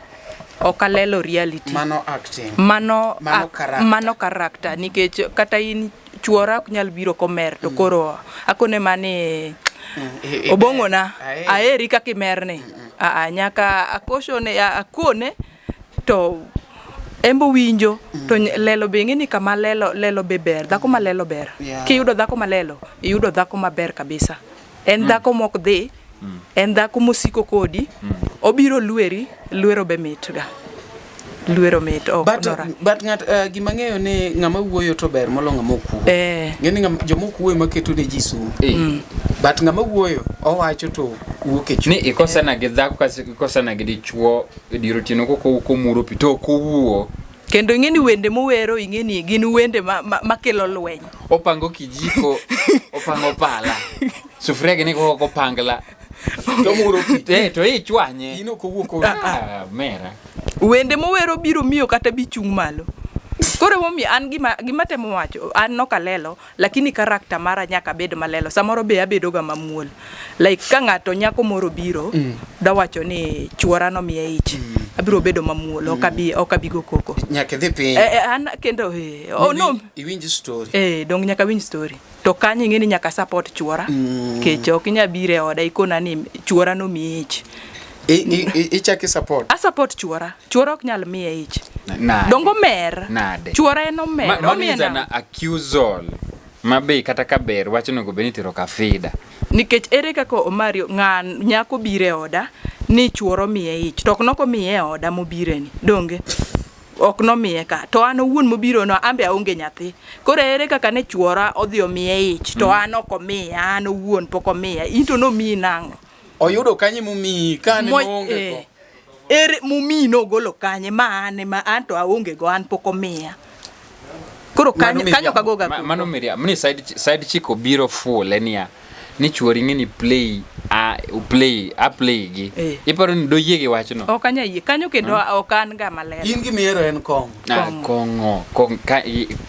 okalelo reality mano acting mano character nikech kata in chuora ok nyal biro komer to koro akone mane obongona aeri kaka imerne nyaka akone to embo winjo to lelo bengi ni kama lelo beber dhako malelo ber kiyudo dhako malelo iyudo dhako maber kabisa en dhako mok dhi en dhako musiko kodi obiro luero be mitga luero mit but ngat gimang'eyo ni ng'ama wuoyo to ber molo ng'ama okuo ngeni joma okuo maketo ne ji sum but ng'ama wuoyo owacho to wuok e chuny ni ikosana gi dhako kasi ikosana gi dichuo ediro tino ko muro pito ko wuo kendo ingeni wende mowero ingeni gin wende makelo lweny opango kijiko opango pala sufria gini ko pangla to muro pito to ichwanye ino ko wuok mera wende mowero biro miyo kata bichung malo koro momi an gima temo wacho an no kalelo lakini character mara nyaka bed malelo samoro be abedo ga mamuol like ka ngato nyako moro biro da wacho ni chuora no miye ich abiro bedo mamuol okabi go koko nyaka dhi piny an kendo no iwinj story dong nyaka winj story to kanye ngeni nyaka support chuora kecho kinya bire oda ikona ni chuora no miye ich ichaki support chuora ok nyal miye ich dongo mer chuora eno mer omiena na accusal mabe kata kaber wacho no go benitiro kafida nikech ere kako Omario ngan nyako bire oda ni chuoro miye ich tok noko miye oda mobireni donge ok nomiye ka to an owuon mobiro no ambe aonge nyathi koro ere kaka ne chuora odhi omiye ich to an ok omiya an owuon pok omiya into nomiyi nang'o oyudo kanye mumi kane onge ko ere mumi no golo kanye ma an to aonge go an pok omiya koro kanyo kagoga mano Miriam ni side chick obiro full enia ni chuori ngini play gi iparo ni do yege wach no okanya yie kanyo kendo okan ga maler in gi miero en kongo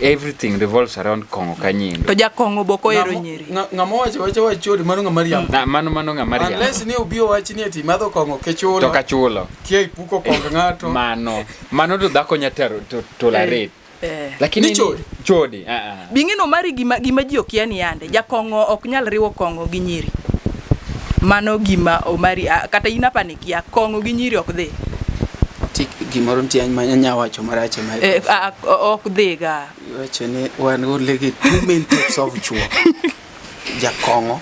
everything revolves around kongo kanyindo to jakongo boko ero nyeri ngamo wacho chori mano Mariam mano Mariam unless ni obio wach ni ati madho kongo ke chulo to ka chulo kie ipuko kongo ngato mano to dhako nyatero to tolerate lakini chodi bingino mari gima ji okiani yande jakongo ok nyal riwo kongo gi nyiri mano gima omari kata inapanikia kongo gi nyiri ok dhi tik gimoro ntie manya wacho marache mai ok dhi ga wacho ni wan go legi two main types of chuo jakongo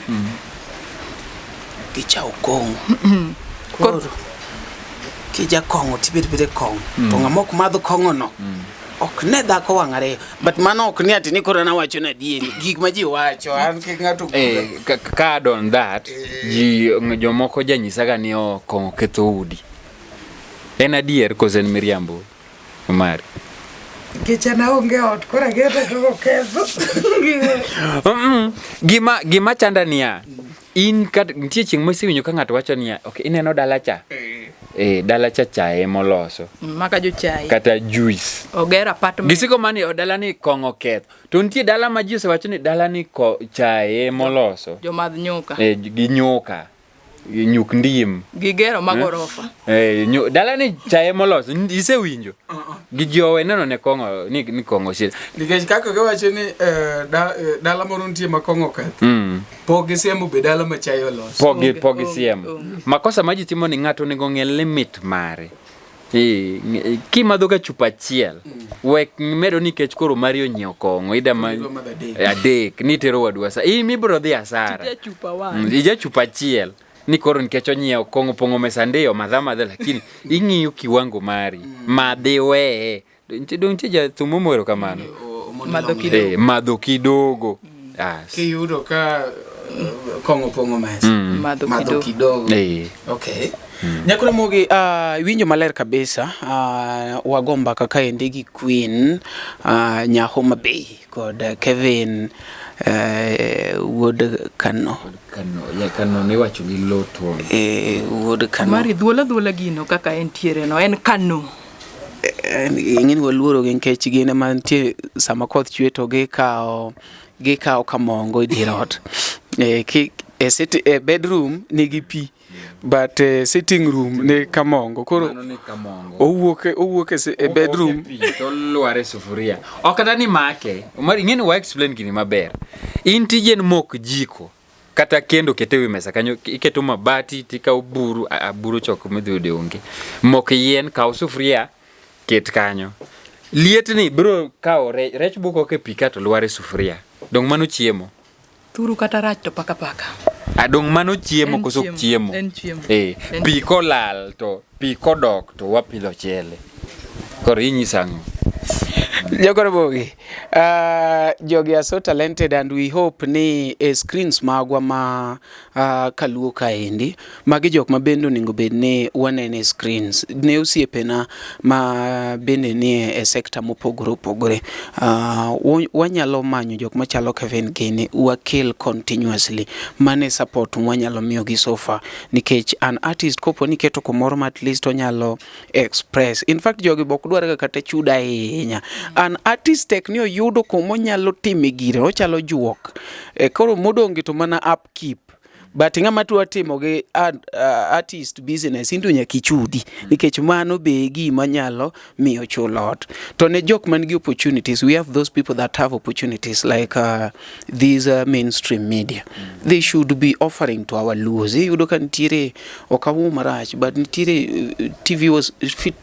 gi chao kongo koro ki jakongo tibet kongo to ngamok madho kongo no ok ne dhako wangare but mano ok ni ati ni koro na wacho na dieni gik ma ji wacho an ke ngato ka don that ji jomoko janyisaga ni kongo ketho udi en adier kozen miriambo Omari kichana onge ot kora gete ko ketho gima chanda niya in kat nitie chieng' mosewinjo ka ng'ato wacho niya okay ineno dalacha dalacha chae moloso maka jo chai kata juice ogera apartment gisiko mani dala ni kongo ketho to nitie dala ma juice wacho ni dala ni chae moloso jo madh nyuka gi nyuka nyuk ndim gigero magorofa dala ni chae moloso isewinjo gi jowe neno ne kongo ni kongo shit nikech kaka ga wacho ni dala moro nitie ma kongo ketho pogi siemo be dala ma chae oloso pogi siemo makosa ma ji timo ni ng'ato nego ng'e limit mare ki madho ga chupa achiel wek medo nikech koro Mario nyiewo kongo ida adek ni tero wadwa sa mibro dhi asara ija chupa achiel ni koro nikech onyiewo kongo pongo mesa ndio madhamadhe lakini ing'iyo kiwango mari madhi we dong tija thumomoro kamano madho kidogo kiyudo ka kongo pongo mesa madho kidogo okay nyakore mogi winjo maler kabisa wagomba kaka endi gi Queen nya Homa Bay kod Kevin wuod Kano ne wacho gi loto wuod Kano mari dhuola gino kaka entiere no en Kano ing'eni waluoro gi nkech gine mantie sama koth chwe to gikawo kamongo dirot bedroom nigi pi but sitting room ne kamongo koro owuok e bedroom to luare sufuria okata ni make Omari ng'eni wa explain gini maber in tijen mok jiko kata kendo ketewi mesa kanyo iketo mabati tika buru choko medhude onge mok yien kaw sufuria ket kanyo lietni bro kaw rech buko ke pika to luare sufuria dong mano chiemo turu kata rach to paka adong mano chiemo koso chiemo pi kolal to pi kodok to wapilo chele koro inyisango jokore bogi jogi are so talented and we hope ni screens magwa ma kaluo kaendi magi jok ma bendo ningo bed ni wanene screens ne osiepena ma bende ni e sector mopogore wanyalo manyo jok machalo Kevin Gini wakel continuously mane support wanyalo miyo gi sofa nikech an artist kopo ni keto komoro ma at least onyalo express in fact jogi bok dwar kata chuda ahinya an artist tek ni oyudo komo nyalo time gire ochalo juok koro modongi to mana upkeep but ng'ama tuwa timo gi artist business into nyaki chudi nikech mano be gima nyalo miyo chulot to ne jok man gi opportunities we have those people that have opportunities like these mainstream media they should be offering to our luos yudo kan tire okawu marach but nitire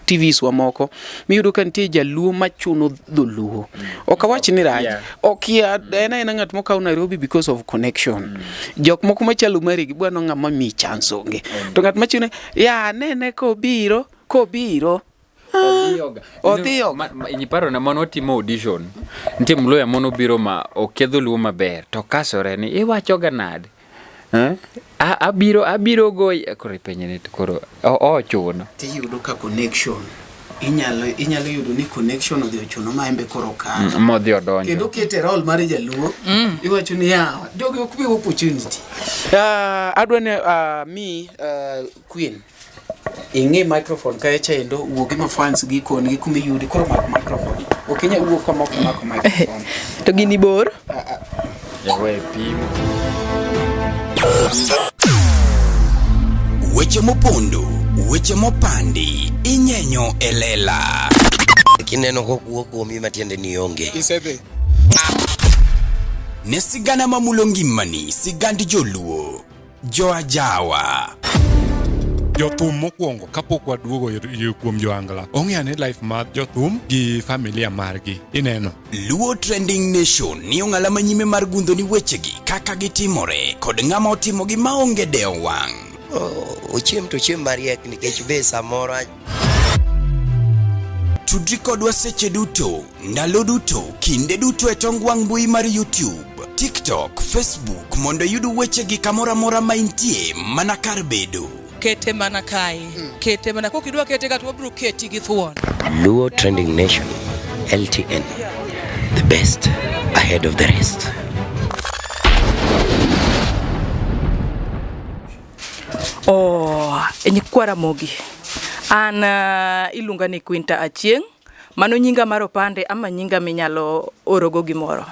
TVs wa moko mi yudo kan tie jaluo machuno dholuo okawach ni raj okia ena ngat mokaw Nairobi because of connection jok moko machalo mari gi bwana ng'ama mi chance onge to ngat machune ya nene ko biro Odhiyoga. Nyiparo na mono timo audition. Nitie mloya mono biro ma okedho luo maber. To kasore ni iwachoga nade. Abiro go koro penyene koro ochuno. Tiyudo ka connection. Inyalo yudo ni connection odhi ochuno ma embe koro ka. Modhi odonjo. Kendo kete role mar jaluo. Iwacho ni yawa jogi ok bi opportunity. Adwa ne mi Queen. Inge microphone ka echa endo wuogi ma fans gi kon gi kuma yudi koro mak microphone. Okinya wuok kama mak microphone. To gini bor. Yawe pimo. Weche mopondo, weche mopandi, inyenyo elela. Kineno kokuok kuomi matiende ni onge. Isebe. Ne sigana mamulo ngimani, sigandi joluo, joajawa. Jothum mokwongo kapok waduogo kuom joangla ong'e ane life mar jothum gi familia margi ineno. Luo Trending Nation ni ong'ala manyime mar gundo ni wechegi kaka gitimore kod ng'ama otimogi maonge deo wang'. Ochiem to chiem mariek nikech be samoro Tudri kodwa seche duto, ndalo duto, kinde duto e tong wang' mbui mar YouTube, TikTok, Facebook mondo yudu wechegi kamora mora ma intie mana kar bedo. Kete mana kai. Kete mana kokidwa kete ka to bro keti gi thuon. Luo Trending Nation LTN, the best ahead of the rest. Enyikwara mogi. An ilunga ni Quinta Achieng'. Mano nyinga mar opande ama nyinga minyalo orogo gimoro.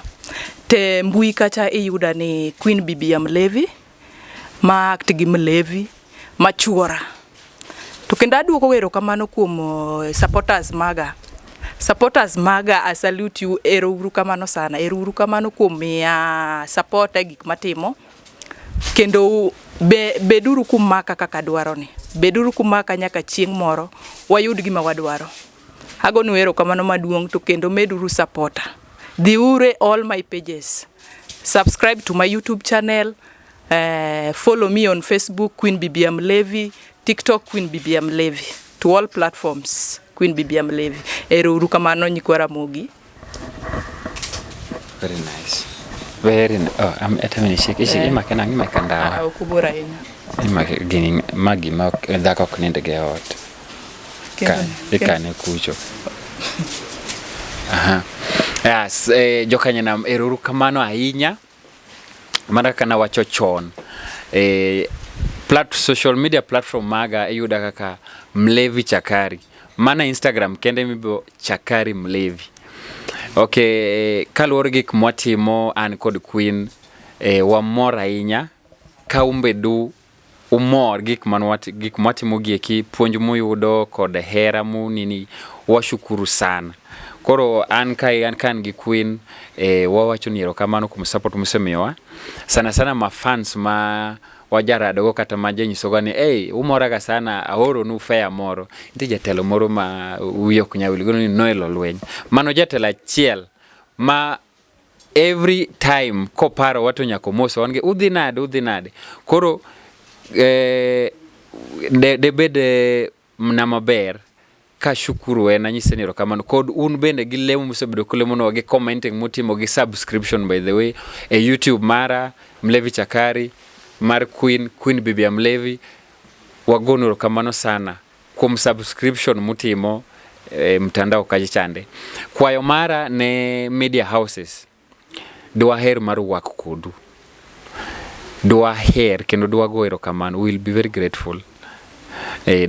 Te mbui kacha iyuda ni Queen Bibia Mlevi, ma act gi Mlevi, machuora. To kendo aduoko wero kamano kuom supporters maga. Supporters maga, I salute you, ero uru kamano sana. Ero uru kamano kuom ya support gik matimo. Kendo beduru kumaka kaka dwaro ni. Beduru kumaka nyaka chieng' moro wayud gima wadwaro. Agonu ero kamano maduong' to kendo meduru supporter. Dhiure all my pages. Subscribe to my YouTube channel. Follow me on Facebook, Queen Bibia Mlevi, TikTok, Queen Bibia Mlevi. To all platforms, Queen Bibia Mlevi. Ero uru kamano nyikwara mogi. Very nice. Very nice. Oh, atamani shake ima kana ngima kanda. Kubura ina. Ima gini magi ma dhako kunende ge ot. Ikane kucho. Aha. Yes, jokanya na ero uru kamano ahinya. Mara kana wacho chon. Social media platform maga yuda kaka Mlevi Chakari. Mana Instagram kende mibo Chakari Mlevi. Okay, kaluwore gik mwatimo an kod Queen wamor ahinya ka umbedu umor gik mwatimo gieki puonj muyudo kod hera mu nini washukuru sana. Koro an kan gi Queen wawacho ni erokamano kuom support musemiyowa. Sana ma fans ma wajara dogo kata maje nyisoga ni umoraga sana ahoro nu fair moro. Nti jatelo moro ma uyok nyawili gono ni Noel Olweny. Mano jatelo achiel ma every time koparo watu nyako moso wange udhi nade. Koro debede na maber ka shukuru na nyise ni erokamano kod un bende gi lemo musebedo kulemo no gi commenting mutimo gi subscription by the way YouTube mara Mlevi Chakari mar Queen Bibia Mlevi wagono erokamano sana kuom subscription mutimo mtandao kaji chande. Kwayo mara ne media houses dwa her mar wak kodu. Dwa her kendo dwa go erokamano. We'll be very grateful.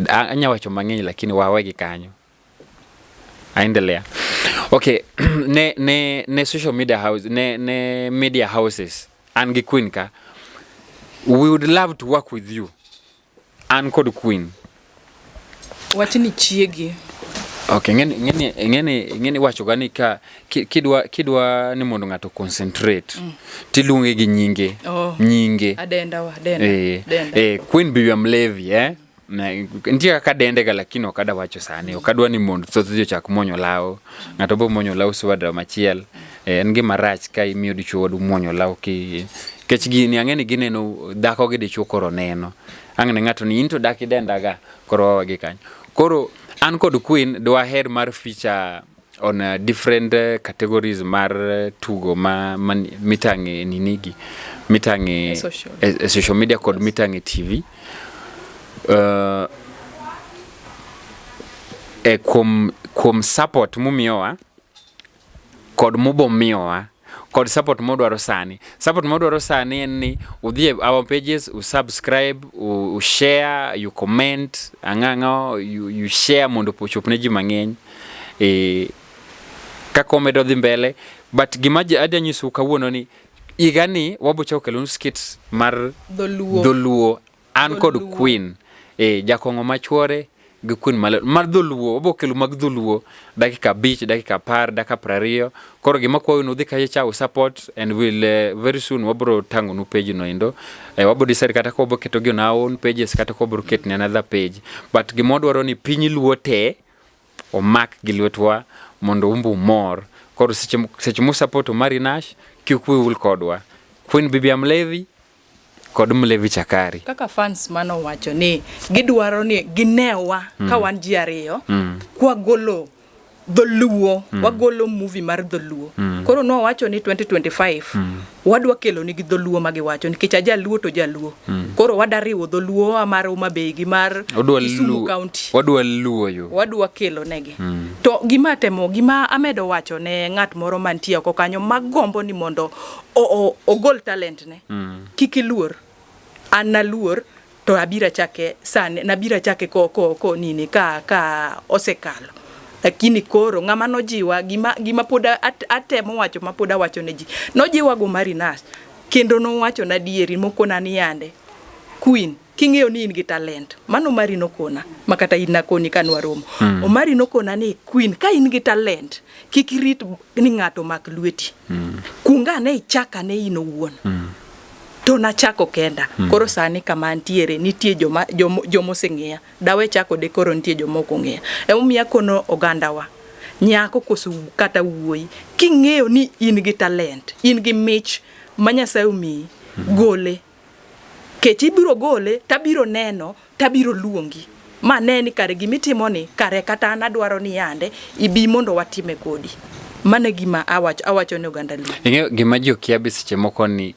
Anya wacho mang'eny lakini wawegi kanyo. Aendelea. Okay, ne social media house ne media houses angi Queen ka we would love to work with you. An kod Queen. Watini chiegi. Okay, ngeni wacho gani ka kidwa ni mondo ngato concentrate. Tilunge gi nyinge. Adenda. Queen Bibia Mlevi ndia kaka dende ga lakini okada wacho sani okadwa ni mondo thothjo chak monyo lao ngato bo monyo lao swadra machiel en gi marach ka imiyo dichuo wadu monyo lao ki kech gini ang'eni gineno dhako gi dichuo koro neno ang'ene ngato ni into daki denda ga koro wagi kanyo koro an kod Queen dwaher mar feature on different categories mar tugo mitang'e ninigi mitang'e social media kod mitang'e TV kuom support mumiyowa kod mubomiyowa kod support modwaro sani. Support modwaro sani en ni udhi our pages, subscribe, share, you comment, you share mondo pochopne ji mang'eny kaka omedo dhi mbele. But gima adwa nyisu kawuono ni igani wabochako kelonu skits mar dholuo an kod Queen jakong'o machuore gi Queen mar dholuo wabokelo mag dholuo dakika 5 dakika 10 dakika 20. Koro gima kwayo no dhi kaye chao support and will very soon wabro tango nu page no endo wabro decide kata ko boketo gi na own pages kata ko bro ket ni another page. But gima dwaro ni piny luo te o mark gi lwetwa mondo umbu mor. Koro seche mu support Omari Nash kikwe ul kodwa Queen Bibiam Levi kod Mlevi Chakari. Kaka fans mano wacho ni gidwaro ni ginewa ka wan ji ariyo kwa golo dholuo wagolo movie mar dholuo. Koro no wacho ni 2025 wadwa kelo ni dholuo magiwacho nikech ajaluo to jaluo. Koro wadariwo dholuo mar Homabay gi mar Kisumu County. Wadwa luo yo. Wadwa kelo negi. To gima amedo wacho ne ng'at moro mantie oko kanyo magombo ni mondo ogol talent ne. Kikiluor analuor to abira chake sane nabira chake ko nini ka osekalo. Lakini koro ng'ama nojiwa gima poda atemo wacho mapoda wacho ne ji nojiwa go Omari Nash kendo no wacho na dieri mokona ni yande Queen king'eyo ni in gi talent mano Omari nokona makata ina koni kanwaromo Omari nokona ni Queen ka in gi talent kikirit ni ng'ato mak lweti kunga ne ichaka ne ino wuon to na chako kenda koro sani kama antiere nitie jomo seng'eya dawe chako de koro nitie jomo kong'eya emomiya kono oganda wa nyako koso kata wuoyi king'eyo ni in gi talent in gi mich manyasaye omiyi gole kech ibiro gole tabiro neno tabiro luongi ma neni kare gimitimo ni kare kata an adwaro ni yande ibi mondo watime kodi mane gima awacho ne oganda luo. Ing'eyo gima ji okia be seche moko ni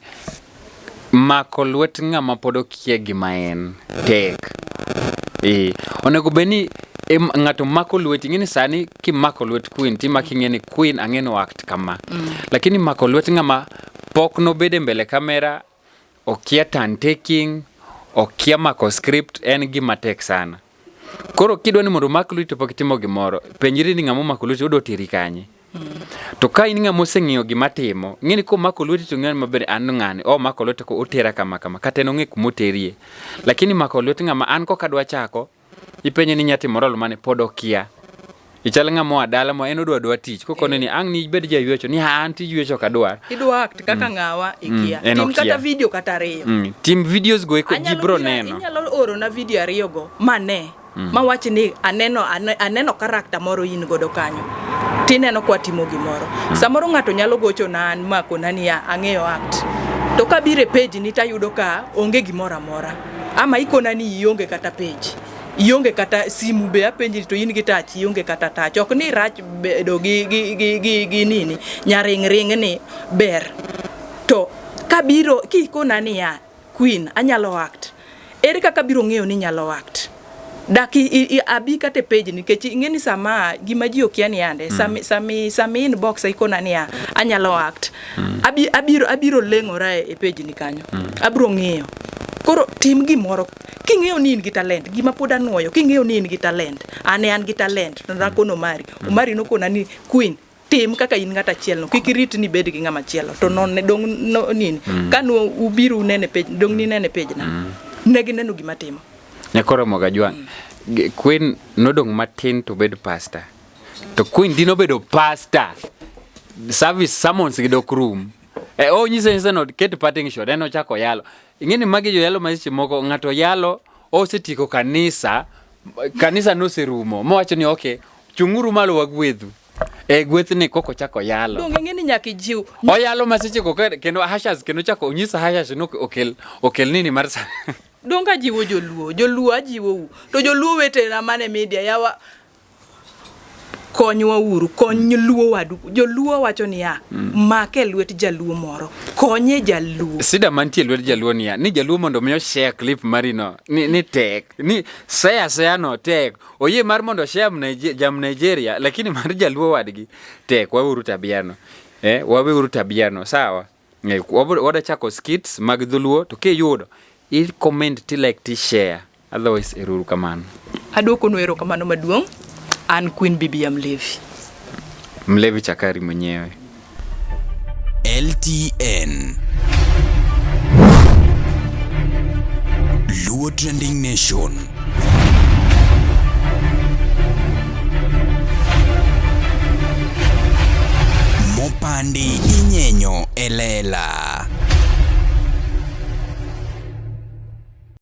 mako lwet ng'ama pod okia gima en tek. Onego beni ng'ato mako lwet ing'eni sani kimako lwet Queen timaki ng'eni Queen ang'eno act kama. Lakini mako lwet ng'ama pok nobede mbele kamera okia turn taking okia mako script en gima tek sana. Koro kidwa ni mondo mako lwet pok itimo gimoro penjri ni ng'ama mako lwet odwa teri kanye. To ka in ng'ama oseng'iyo gima timo ng'eni ko mako lweti to ng'ani maber an ng'ani mako lweti ko otera kama kata no ng'e kumoterie. Lakini mako lweti ng'ama an ko kadwa chako ipenye ni nyati moro mane pod okia ichal ng'ama adala mo en odwa tich kokone ni ang' ni bed jaywecho ni an ti ywecho kadwar idwa act kaka ng'awa ikia tim kata video kata ariyo tim videos go eko jibro neno inyalo oro na video ariyo go mane mawachi ni aneno karakta moro in godo kanyo tineno kwa timo gimoro samoro ng'ato nyalo gocho na an mako nani ya ang'eyo act to kabire page ni tayudo ka onge gimoro amora ama ikona ni ionge kata page ionge kata simu be apenji to in gi touch ionge kata touch ok ni rach bedo gi nini nyaring ni ber to kabiro kikona ni ya Queen anyalo act ere kaka biro ng'eyo ni nyalo act daki abi kate page nikech ing'eni sama gima ji okia ni ande sami inbox ikona ni anyalo act abiro leng'ora e page ni kanyo abiro ng'eyo koro tim gimoro king'eyo ni in gi talent gima pod anuoyo king'eyo ni in gi talent an gi talent to nakono Omari nokona ni Queen tim kaka in ng'ata chielno kikirit ni bed gi ng'ama chielo to non dong nini kanu ubiru nene page dong ni nene page na negi neno gima timo nyakoro mogajwa Queen nodong matin to bed pastor to Queen dino bedo pastor service summons gidok room nyisa no ket parting shot eno chako yalo ing'eni magi jo yalo masiche moko ng'ato yalo osetiko kanisa noserumo mowacho ni okay chunguru malo wagwedhu gwethni koko chako yalo dong ing'eni nyaki jiw oyalo masiche ko kendo hashas kendo chako nyisa hashas no okel nini mar donga jiwo joluo ajiwo to joluo wete na mane media yawa konywa uru, kony luo wadu. Joluo wacho niya, make lwet jaluo moro, konye jaluo. Sida mantie lwet jaluo niya, ni jaluo mondo miyo share clip marino, ni tek, ni share no tek. Oye mar mondo share jam Nigeria, lakini mar jaluo wadgi tek. Wauru tabiano. Wauru tabiano, sawa? Wada chako skits mag dholuo, to ke yudo, comment ti like ti share. Otherwise, eruru kamano. Adwoko no erokamano maduong'. An Queen Bibi ya Mlevi. Mlevi Chakari mwenyewe. LTN Luo Trending Nation. Mopandi inyenyo elela.